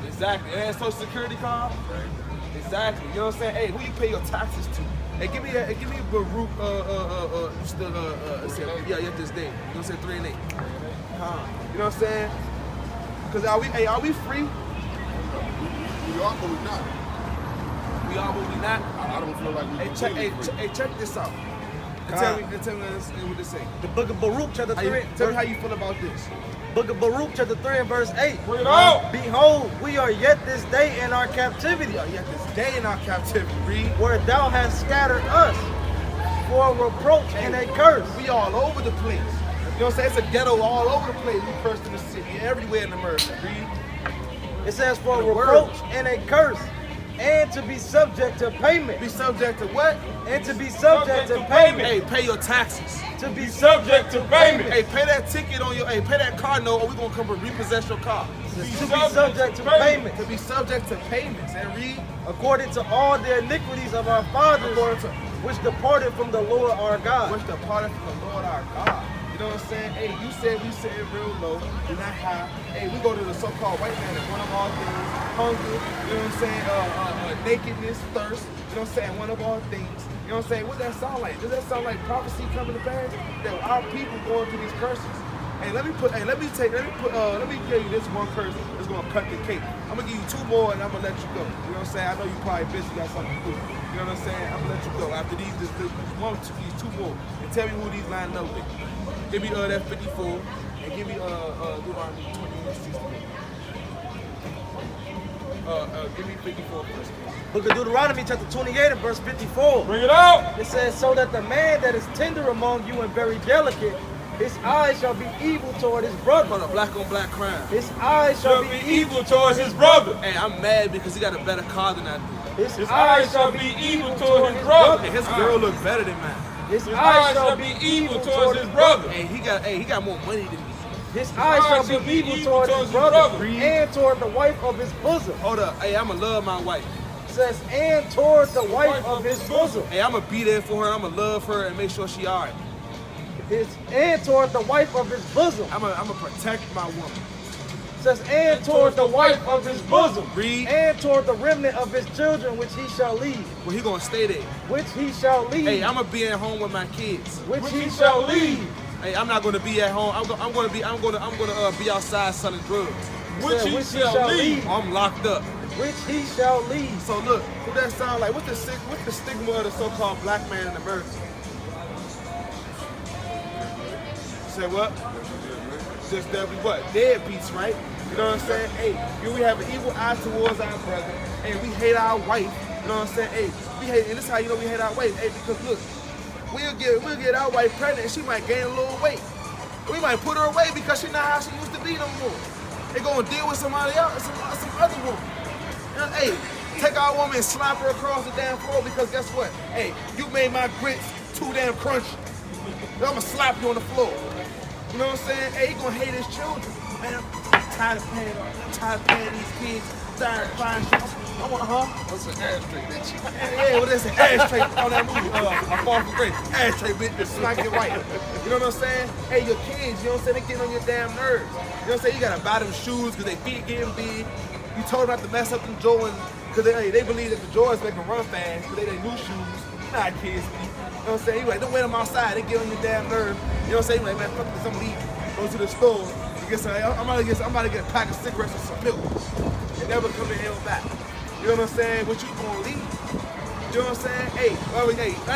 Speaker 6: Exactly. And social security card? Exactly. You know what I'm saying? Hey, who you pay your taxes to? Hey, give me Baruch this day. You know what I'm saying? 3 and 8. You know what I'm saying? Cause are we free?
Speaker 9: We are, but we not.
Speaker 6: We are, but we not.
Speaker 9: I don't feel like we
Speaker 6: check this out. Tell me what this say.
Speaker 4: The book of Baruch, chapter 3.
Speaker 6: Tell me how you feel about this.
Speaker 4: Book of Baruch, chapter 3 and verse 8.
Speaker 6: Bring it out.
Speaker 4: Behold, we are yet this day in our captivity.
Speaker 6: We are yet this day in our captivity. Read.
Speaker 4: Where thou hast scattered us for a reproach and a curse.
Speaker 6: We all over the place. You know what I'm saying? It's a ghetto all over the place. We cursed in the city, everywhere in America. Read.
Speaker 4: It says for a reproach and a curse. And to be subject to payment.
Speaker 6: Be subject to what?
Speaker 4: And to be subject to payment.
Speaker 6: Hey, pay your taxes.
Speaker 4: To be subject to payment.
Speaker 6: Hey, pay that ticket on your, pay that car note or we're going to come and repossess your car.
Speaker 4: To be subject to payment.
Speaker 6: To be subject to payments. And read.
Speaker 4: According to all the iniquities of our fathers, which departed from the Lord our God.
Speaker 6: Which departed from the Lord our God. You know what I'm saying? Hey, you said we said real low, we're not high. Hey, we go to the so-called white man, one of our things, hunger, you know what I'm saying? Nakedness, thirst, you know what I'm saying? One of our things. You know what I'm saying? What does that sound like? Does that sound like prophecy coming to pass? That our people going through these curses. Hey, let me give you this one curse that's gonna cut the cake. I'm gonna give you 2 more and I'm gonna let you go. You know what I'm saying? I know you probably busy, got something to do. You know what I'm saying? I'm gonna let you go. After these 2 more. And tell me who these line up with. Give me that 54 and give me Deuteronomy 28:60. Give me 54 first.
Speaker 4: Book of Deuteronomy chapter 28 and verse 54.
Speaker 6: Bring it out!
Speaker 4: It says, so that the man that is tender among you and very delicate, his eyes shall be evil toward his brother.
Speaker 6: On a black on black crime.
Speaker 4: His eyes shall be evil
Speaker 2: towards his brother.
Speaker 6: Hey, I'm mad because he got a better car than I do.
Speaker 4: His eyes shall be evil toward his brother.
Speaker 6: And his girl look better than mine.
Speaker 4: His eyes shall be evil towards his brother.
Speaker 6: Hey, he got more money than me.
Speaker 4: His eyes shall be evil towards his brother and toward the wife of his bosom.
Speaker 6: Hold up. Hey, I'ma love my wife.
Speaker 4: It says, and toward the wife of his bosom.
Speaker 6: Hey, I'ma be there for her. I'ma love her and make sure she alright.
Speaker 4: And toward the wife of his bosom.
Speaker 6: I'ma protect my woman.
Speaker 4: It says, and toward the wife of his bosom.
Speaker 6: Read.
Speaker 4: And toward the remnant of his children, which he shall leave.
Speaker 6: Well, he gonna stay there.
Speaker 4: Which he shall leave.
Speaker 6: Hey, I'ma be at home with my kids.
Speaker 4: Which he shall leave.
Speaker 6: Hey, I'm not gonna be at home. I'm gonna be outside selling drugs.
Speaker 4: Which he shall leave.
Speaker 6: I'm locked up.
Speaker 4: Which he shall leave.
Speaker 6: So look, what that sound like? What's the stigma of the so-called black man in America? Say what? Just that we what? Deadbeats, right? You know what I'm saying? Hey, we have an evil eye towards our brother, and we hate our wife. You know what I'm saying? Hey, we hate, and this is how you know we hate our wife. Hey, because look, we'll get our wife pregnant, and she might gain a little weight. We might put her away because she's not how she used to be no more. They gonna deal with somebody else, some other woman. You know, hey, take our woman and slap her across the damn floor because guess what? Hey, you made my grits too damn crunchy. I'm gonna slap you on the floor. You know what I'm saying? Hey, he gonna hate his children. Man, I'm tired of paying these kids. Tired of buying shit. I want,
Speaker 9: What's an ashtray, bitch?
Speaker 6: Yeah, what is an ashtray on that movie? I fall for grace. Ashtray, bitch, just smack it right. You know what I'm saying? Hey, your kids, you know what I'm saying? They getting on your damn nerves. You know what I'm saying? You gotta buy them shoes because they feet getting big. You told them not to mess up them Jordans because they believe that the Jordans make them run fast because they new shoes. Nah, kids. You know what I'm saying? You like, don't wear them outside. They get on your damn nerves. You know what I'm saying? You like, man, fuck this, I'm gonna eat. Go to the store. You get some, I'm about to get a pack of cigarettes and some milk. And never come in here back. You know what I'm saying? What you gonna leave? You know what I'm saying? Hey, I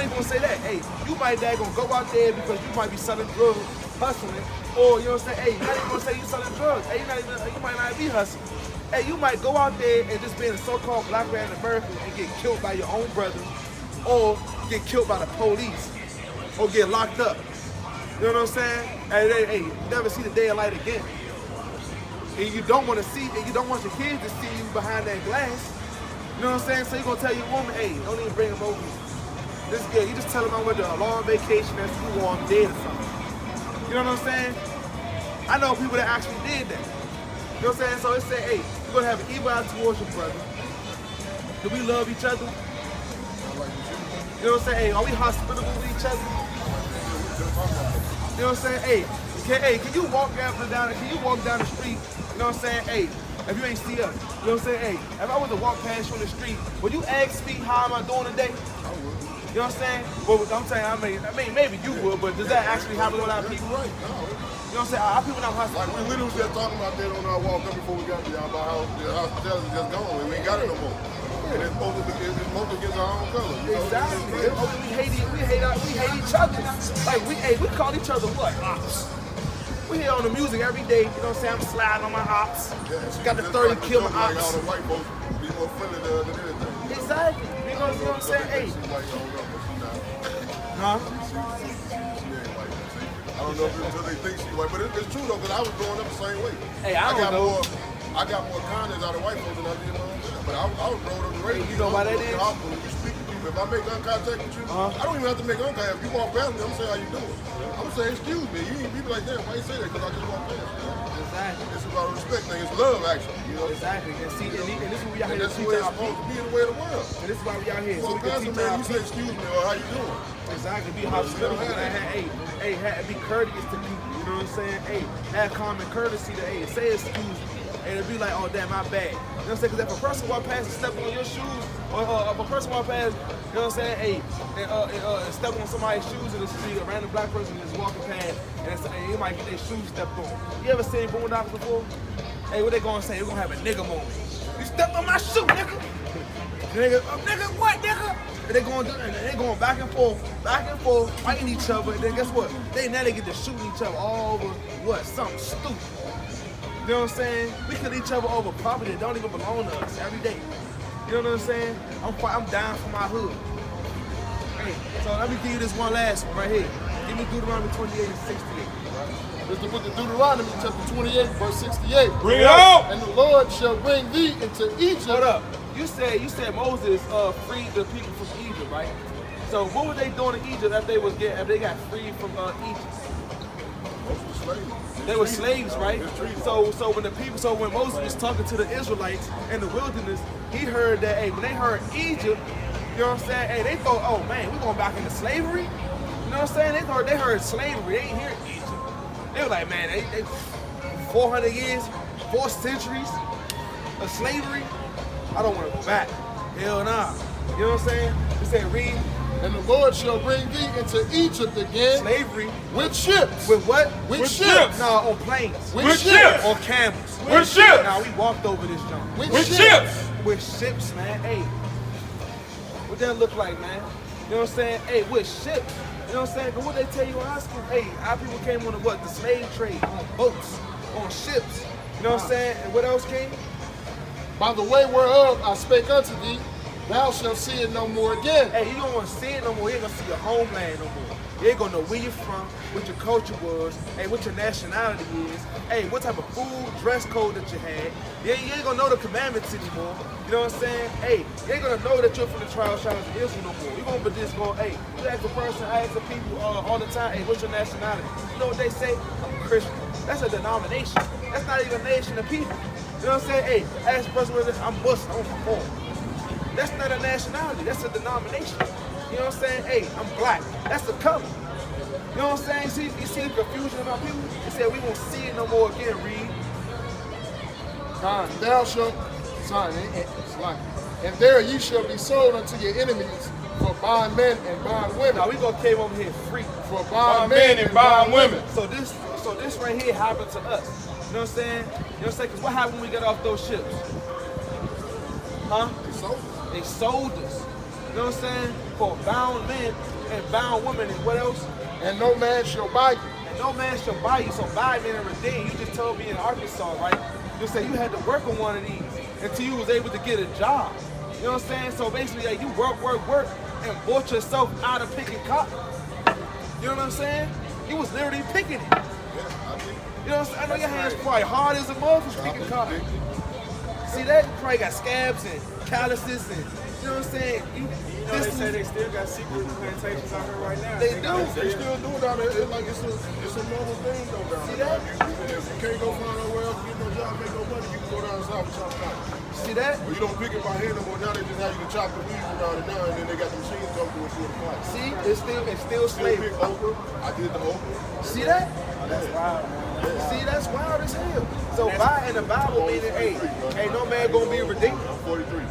Speaker 6: ain't gonna say that. Hey, you might gonna go out there because you might be selling drugs, hustling. Or, you know what I'm saying? Hey, you're not even gonna say you selling drugs. Hey, you might not be hustling. Hey, you might go out there and just be a so-called black man in America and get killed by your own brother, or get killed by the police, or get locked up. You know what I'm saying? Hey, never see the day of light again. And you don't want to see, and you don't want your kids to see you behind that glass. You know what I'm saying? So you're gonna tell your woman, hey, don't even bring them over. You just tell them I went to a long vacation at school or I'm dead or something. You know what I'm saying? I know people that actually did that. You know what I'm saying? So it say, hey, you're gonna have an evil eye towards your brother. Do we love each other? You know what I'm saying? Hey, are we hospitable with each other? You know what I'm saying? Hey, can you walk down the street? You know what I'm saying? Hey, if you ain't see us, you know what I'm saying? Hey, if I was to walk past you on the street, would you ask me how am I doing today? You know what I'm saying? Well, I'm saying, I mean, maybe you would, but does that actually happen with our people?
Speaker 9: Right, no.
Speaker 6: You know what I'm saying? Our people not hospitable.
Speaker 9: Like we literally just talking about that on our walk up before we got here about how the hospitality is just gone. We ain't got it no more. And it's mostly against our own color. You know?
Speaker 6: Exactly. We hate each other. Like we call each other what? Ops. We hear on the music every day. You know what I'm saying? I'm sliding on my ops. Got the 30 kill my
Speaker 9: like all
Speaker 6: ops.
Speaker 9: the white folks be more friendly than anything.
Speaker 6: Exactly. Because you know what I'm saying? Hey. Huh?
Speaker 9: I don't know if it's until they think she's white, but it's true though, because I was growing up the same way.
Speaker 6: Hey, I don't know.
Speaker 9: I got more kindness out of white folks than I did but I was growing up the race.
Speaker 6: You know why that is?
Speaker 9: When you speak to people, if I make eye contact with you, I don't even have to make eye contact. If you walk past me, I'm saying how you doing. I'm saying excuse me. You ain't be like that. Why you say that? Because I just walk past you.
Speaker 6: Exactly.
Speaker 9: It's about a respect thing. It's love, actually. You know?
Speaker 6: Exactly. And see, and this is what we out here to
Speaker 9: that's the
Speaker 6: teach
Speaker 9: way it's
Speaker 6: our
Speaker 9: supposed
Speaker 6: people.
Speaker 9: to be in the way of the world.
Speaker 6: And this is why we out here.
Speaker 9: You
Speaker 6: So we
Speaker 9: walk
Speaker 6: can
Speaker 9: past a
Speaker 6: teach
Speaker 9: man,
Speaker 6: our
Speaker 9: you say
Speaker 6: people.
Speaker 9: excuse me or how you doing.
Speaker 6: Exactly. Be hospitable. Be courteous to people. You know what I'm saying? Hey, have common courtesy to say excuse me. And it'd be like, oh damn, my bad. You know what I'm saying? Because if a person walk past and step on your shoes, or if a person walk past, you know what I'm saying, hey, and step on somebody's shoes in the street, a random black person is walking past, and he might get their shoes stepped on. You ever seen Boondocks before? Hey, what they gonna say? We're gonna have a nigga moment. You stepped on my shoe, nigga. Nigga, what, nigga? And they going back and forth, fighting each other. And then guess what? Now they get to shooting each other all over what? Something stupid. You know what I'm saying? We kill each other over property that don't even belong to us every day. You know what I'm saying? I'm down for my hood. Hey, so let me give you this one last one right here. Give me Deuteronomy 28 and 68.
Speaker 3: It's the book of Deuteronomy, chapter 28, verse 68.
Speaker 2: Bring it out!
Speaker 3: And the Lord shall bring thee into Egypt.
Speaker 6: Hold up. You said Moses freed the people from Egypt, right? So what were they doing in Egypt if they got freed from Egypt? They were slaves, right? So when Moses was talking to the Israelites in the wilderness, he heard that, hey, when they heard Egypt, you know what I'm saying? Hey, they thought, oh man, we going back into slavery? You know what I'm saying? They heard slavery. They ain't hear Egypt. They were like, man, they 400 years, 4 centuries of slavery. I don't want to go back. Hell nah. You know what I'm saying? He said, read.
Speaker 3: And the Lord shall bring thee into Egypt again.
Speaker 6: Slavery.
Speaker 3: With ships.
Speaker 6: With what?
Speaker 3: With ships.
Speaker 6: No, on planes.
Speaker 3: With ships.
Speaker 6: On camels.
Speaker 2: With ships.
Speaker 6: Now we walked over this jump.
Speaker 3: With
Speaker 2: ships.
Speaker 6: With ships, man. Hey. What that look like, man? You know what I'm saying? Hey, with ships. You know what I'm saying? But what they tell you in high school? Hey, our people came on the slave trade, on boats, on ships. You know what I'm saying? And what else came?
Speaker 3: By the way whereof I spake unto thee, thou shalt see it no more again.
Speaker 6: Hey, you don't want to see it no more. You ain't gonna see your homeland no more. You ain't gonna know where you're from, what your culture was, hey, what your nationality is, hey, what type of food, dress code that you had. You ain't gonna know the commandments anymore. You know what I'm saying? Hey, you ain't gonna know that you're from the tribe of Israel no more. You gonna be just going, hey, you ask a person, I ask the people all the time, hey, what's your nationality? You know what they say? I'm a Christian. That's a denomination. That's not even a nation of people. You know what I'm saying? Hey, ask a person, I'm Muslim, I'm Reform. That's not a nationality, that's a denomination. You know what I'm saying? Hey, I'm black. That's the color. You know what I'm saying? You see the confusion about people? They said we won't see it no more again, Reed.
Speaker 3: Thou shalt, and there ye shall be sold unto your enemies for bondmen and bondwomen.
Speaker 6: Now we gonna came over here free.
Speaker 3: For
Speaker 2: Bondmen and bondwomen.
Speaker 6: So this right here happened to us. You know what I'm saying? You know what I'm saying? Because what happened when we got off those ships? Huh? They sold us. You know what I'm saying? For bound men and bound women and what else?
Speaker 3: And no man shall buy you.
Speaker 6: And no man shall buy you. So buy men and redeem. You just told me in Arkansas, right? You said you had to work on one of these until you was able to get a job. You know what I'm saying? So basically, like, you work, and bought yourself out of picking cotton. You know what I'm saying? You was literally picking it. You know what I'm saying? I know your hands probably hard as a motherfucker picking cotton. See that? You probably got scabs and calluses and, you know what I'm saying?
Speaker 7: They say they still got secret plantations out here right now.
Speaker 6: They do.
Speaker 9: They still do it down there. It's like it's a normal thing though down
Speaker 6: See
Speaker 9: there.
Speaker 6: that?
Speaker 9: If you can't go find nowhere else, get no job, make no money, you can go down south and chop cotton.
Speaker 6: See that?
Speaker 9: But you don't pick it by hand no more. Now they just have you to chop the weeds around it now, and then they got the machines come through and do the pot.
Speaker 6: See, it's still
Speaker 9: Still
Speaker 6: slavery.
Speaker 9: pick okra. I did the okra.
Speaker 6: See that?
Speaker 7: That's wild, man.
Speaker 6: See, that's wild as hell. So by in the Bible meaning, hey, no man gonna be redeemed.
Speaker 9: I'm 43.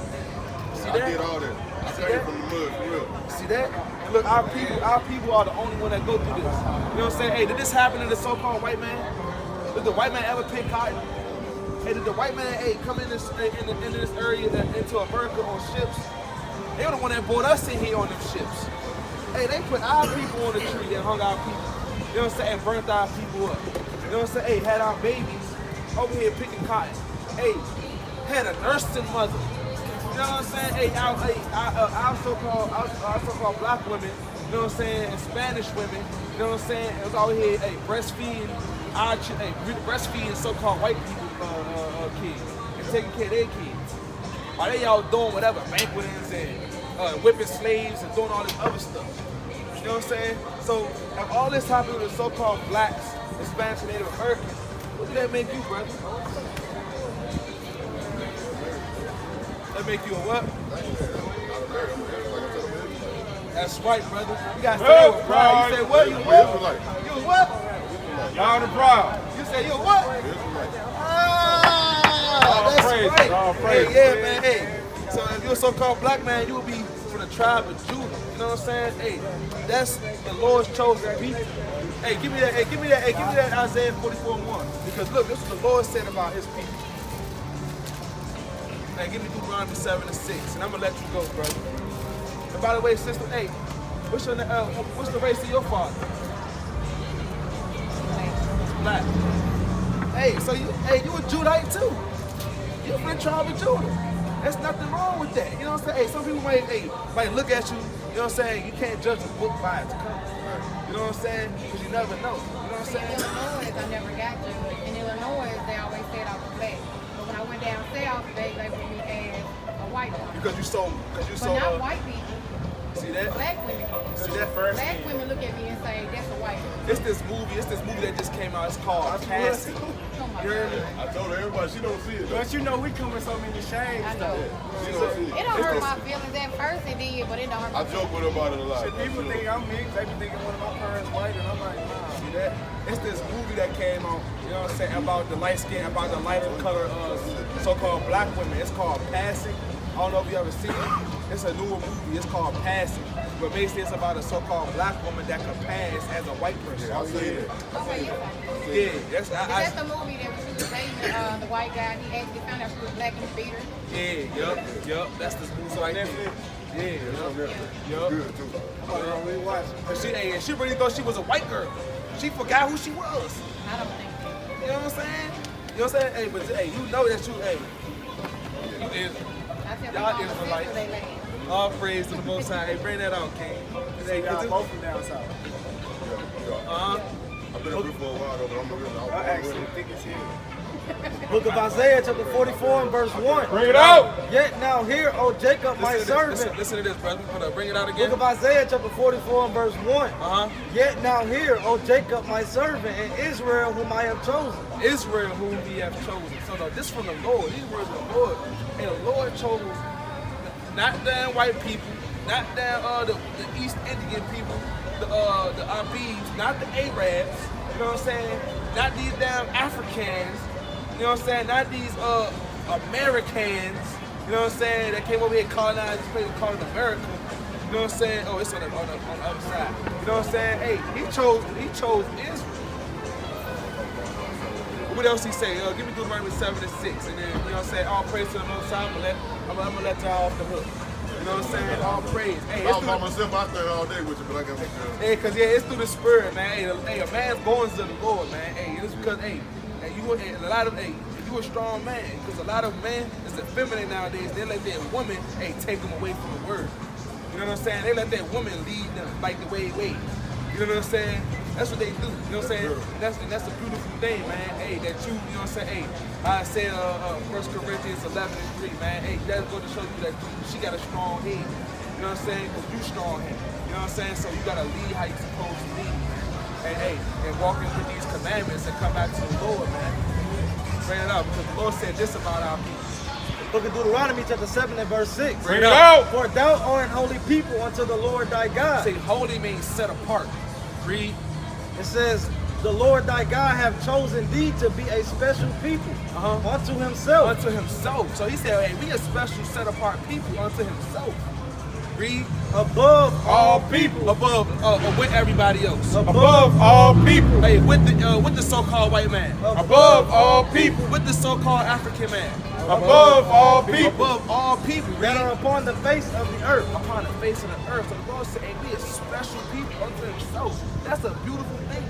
Speaker 6: See
Speaker 9: I
Speaker 6: that?
Speaker 9: did all that. I
Speaker 6: See
Speaker 9: came
Speaker 6: that?
Speaker 9: from the mud for real.
Speaker 6: See that? And look, our people are the only one that go through this. You know what I'm saying? Hey, did this happen to the so-called white man? Did the white man ever pick cotton? Hey, did the white man come in this area into America on ships? They were the one that brought us in here on them ships. Hey, they put our people on the tree and hung our people. You know what I'm saying? And burnt our people up. You know what I'm saying? Hey, had our babies over here picking cotton. Hey, had a nursing mother. You know what I'm saying? Hey, our so-called black women, you know what I'm saying, and Spanish women, you know what I'm saying, it was out here, hey, breastfeeding breastfeeding so-called white people kids and taking care of their kids. While they out doing whatever, banquetings and whipping slaves and doing all this other stuff. You know what I'm saying? So if all this happened to the so-called blacks, Hispanics, and Native Americans, what did that make you, brother? That make you a what? That's right, brother. You gotta say that with pride. You said what? You what? You a what?
Speaker 2: Y'all the proud.
Speaker 6: You said you a what? That's
Speaker 2: praise,
Speaker 6: right.
Speaker 2: all praise.
Speaker 6: Hey, yeah, man. Hey, so if you're a so-called black man, you will be from the tribe of Judah. You know what I'm saying? Hey, that's the Lord's chosen people. Hey, give me that. Hey, give me that. Hey, give me that Isaiah 44:1. Because look, this is what the Lord said about His people. Hey, give me Deuteronomy 7:6, and I'm gonna let you go, brother. And by the way, sister, hey, what's the race of your father? Black. Hey, so you a Judite too. You from the tribe of Judah. There's nothing wrong with that. You know what I'm saying? Hey, some people might look at you, you know what I'm saying? You can't judge a book by its cover. You know what I'm saying? Because you never know. You know what I'm saying?
Speaker 8: In Illinois, I never got you. In Illinois, they always said I was black. But when I went down south, they labeled me as a white woman.
Speaker 6: Because you so
Speaker 8: But not white people.
Speaker 6: See that?
Speaker 8: Black women.
Speaker 6: See that first?
Speaker 8: Black women look at me and say, that's a white woman.
Speaker 6: It's this movie that just came out. It's called Cassie.
Speaker 8: Oh my
Speaker 6: You heard me?
Speaker 8: God.
Speaker 9: I told her, everybody, she don't see it. though.
Speaker 7: But you know, we come in so many shades.
Speaker 8: I know.
Speaker 9: She don't see
Speaker 8: It
Speaker 9: it.
Speaker 8: don't hurt my feelings at first, it did, but it don't hurt
Speaker 9: I
Speaker 8: my
Speaker 9: joke with her about it a lot.
Speaker 7: Shit, people think I'm mixed. They be thinking one of my parents white, and I'm like, nah.
Speaker 6: See that? It's this movie that came out, you know what I'm saying, about the light skin, about the lighter color so-called black women. It's called Passing. I don't know if you ever seen it. It's a newer movie. It's called Passing. But basically it's about a so-called black woman that can pass as a white person.
Speaker 9: Yeah, I see it.
Speaker 8: Okay, you
Speaker 6: Yeah, that's
Speaker 8: Is that the movie that when she was dating the white guy, he actually found out she was black and beat her?
Speaker 6: yeah, yup. That's the movie right there. Yeah, yup.
Speaker 9: Good, too.
Speaker 6: And she really thought she was a white girl. She forgot who she was.
Speaker 8: I don't think so.
Speaker 6: You know what I'm saying? You know what I'm saying? Hey, but hey, you know that you is.
Speaker 8: I tell
Speaker 6: Y'all
Speaker 8: people
Speaker 6: Israelites.
Speaker 8: they land.
Speaker 6: All praise to the Most High. Hey, bring that out, King. Hey,
Speaker 7: Y'all both from down south.
Speaker 9: I've been up here for a while, though, but I'm really
Speaker 7: I actually think it's here.
Speaker 4: Book of Isaiah, chapter 44 and verse 1.
Speaker 2: Bring it out.
Speaker 4: Yet now hear, O Jacob, my servant.
Speaker 6: Listen to this, brother. Bring it out
Speaker 4: Book
Speaker 6: again.
Speaker 4: of Isaiah, chapter 44 and verse 1. Yet now hear, O Jacob, my servant, and Israel, whom I have chosen.
Speaker 6: Israel, whom He have chosen. So no, this from the Lord. These words of the Lord. And the Lord chose not damn white people, not damn the East Indian people, the Abis, not the Arabs. You know what I'm saying? Not these damn Africans. You know what I'm saying? Not these Americans. You know what I'm saying? That came over here colonized this place and called it America. You know what I'm saying? Oh, it's on the other side. You know what I'm saying? Hey, he chose Israel. What else he say? Give me Deuteronomy 7:6, and then, you know what I'm saying? All praise to the Most High. I'm gonna let y'all off the hook. You know what I'm saying? All praise. Hey,
Speaker 9: I was by myself out there all day with you, but I got to
Speaker 6: hey, cause yeah, it's through the Spirit, man. Hey, a man's going to the Lord, man. Hey, it's because a lot of if you a strong man, because a lot of men is effeminate nowadays. They let their woman take them away from the Word. You know what I'm saying? They let their woman lead them like the way it ways. You know what I'm saying? That's what they do. You know what I'm saying? And that's a beautiful thing, man. Hey, that you know what I'm saying? Hey, I said 1 Corinthians 11:3, man. Hey, that's going to show you that she got a strong head. You know what I'm saying? Because you strong head. You know what I'm saying? So you got to lead how you supposed to lead, man. And hey, and walking with these commandments and come back to the Lord, man. Bring it out, because the Lord said this about our people.
Speaker 4: Book of Deuteronomy chapter 7 and verse 6.
Speaker 2: Bring it out.
Speaker 4: For thou art an holy people unto the Lord thy God.
Speaker 6: Say holy means set apart. Read.
Speaker 4: It says, the Lord thy God have chosen thee to be a special people unto himself.
Speaker 6: Unto himself. So he said, hey, we a special set apart people unto himself. Read.
Speaker 4: Above all people.
Speaker 6: Above with everybody else.
Speaker 2: Above all people.
Speaker 6: Hey, with the so-called white man.
Speaker 2: Above all people.
Speaker 6: With the so-called African man.
Speaker 2: Above all people.
Speaker 6: Above all people.
Speaker 4: That are upon the face of the earth.
Speaker 6: Upon the face of the earth. So the Lord said, hey, we a special people unto himself. That's a beautiful thing.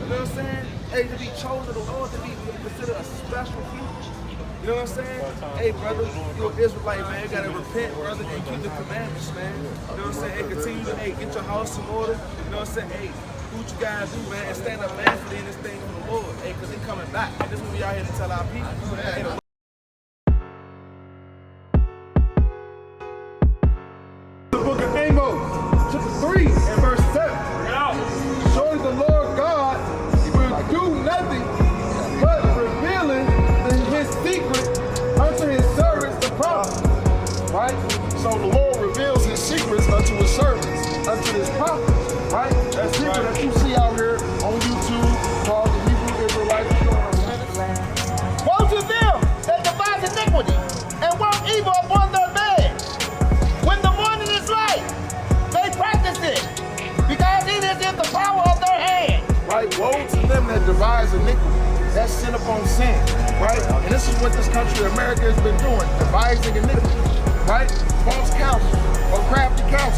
Speaker 6: You know what I'm saying? Hey, to be chosen of the Lord, to be considered a special people. You know what I'm saying? Hey, brother, you're an Israelite, man. You gotta repent, brother, and keep the commandments, man. You know what I'm saying? Hey, continue to, get your house in order. You know what I'm saying? Hey, do what you gotta do, man, and stand up manfully in this thing for the Lord. Hey, because they're coming back. And this is what we out here to tell our people. Hey,
Speaker 3: The book of Amos, chapter 3 and verse 7. Surely the Lord God will do nothing but revealing his secret unto his servants, the prophets. Right? So the Lord reveals his secrets unto his servants, unto his prophets. Right? That secret that you see out here on YouTube called the Hebrew Israelites.
Speaker 1: Woe to them that devise iniquity and work evil upon their bed. When the morning is light, they practice it, because it is in the power of their hand.
Speaker 3: Right? Woe to them that devise iniquity. That's sin upon sin, right? And this is what this country, America, has been doing, devising iniquity, right? False counsel or crafty counsel.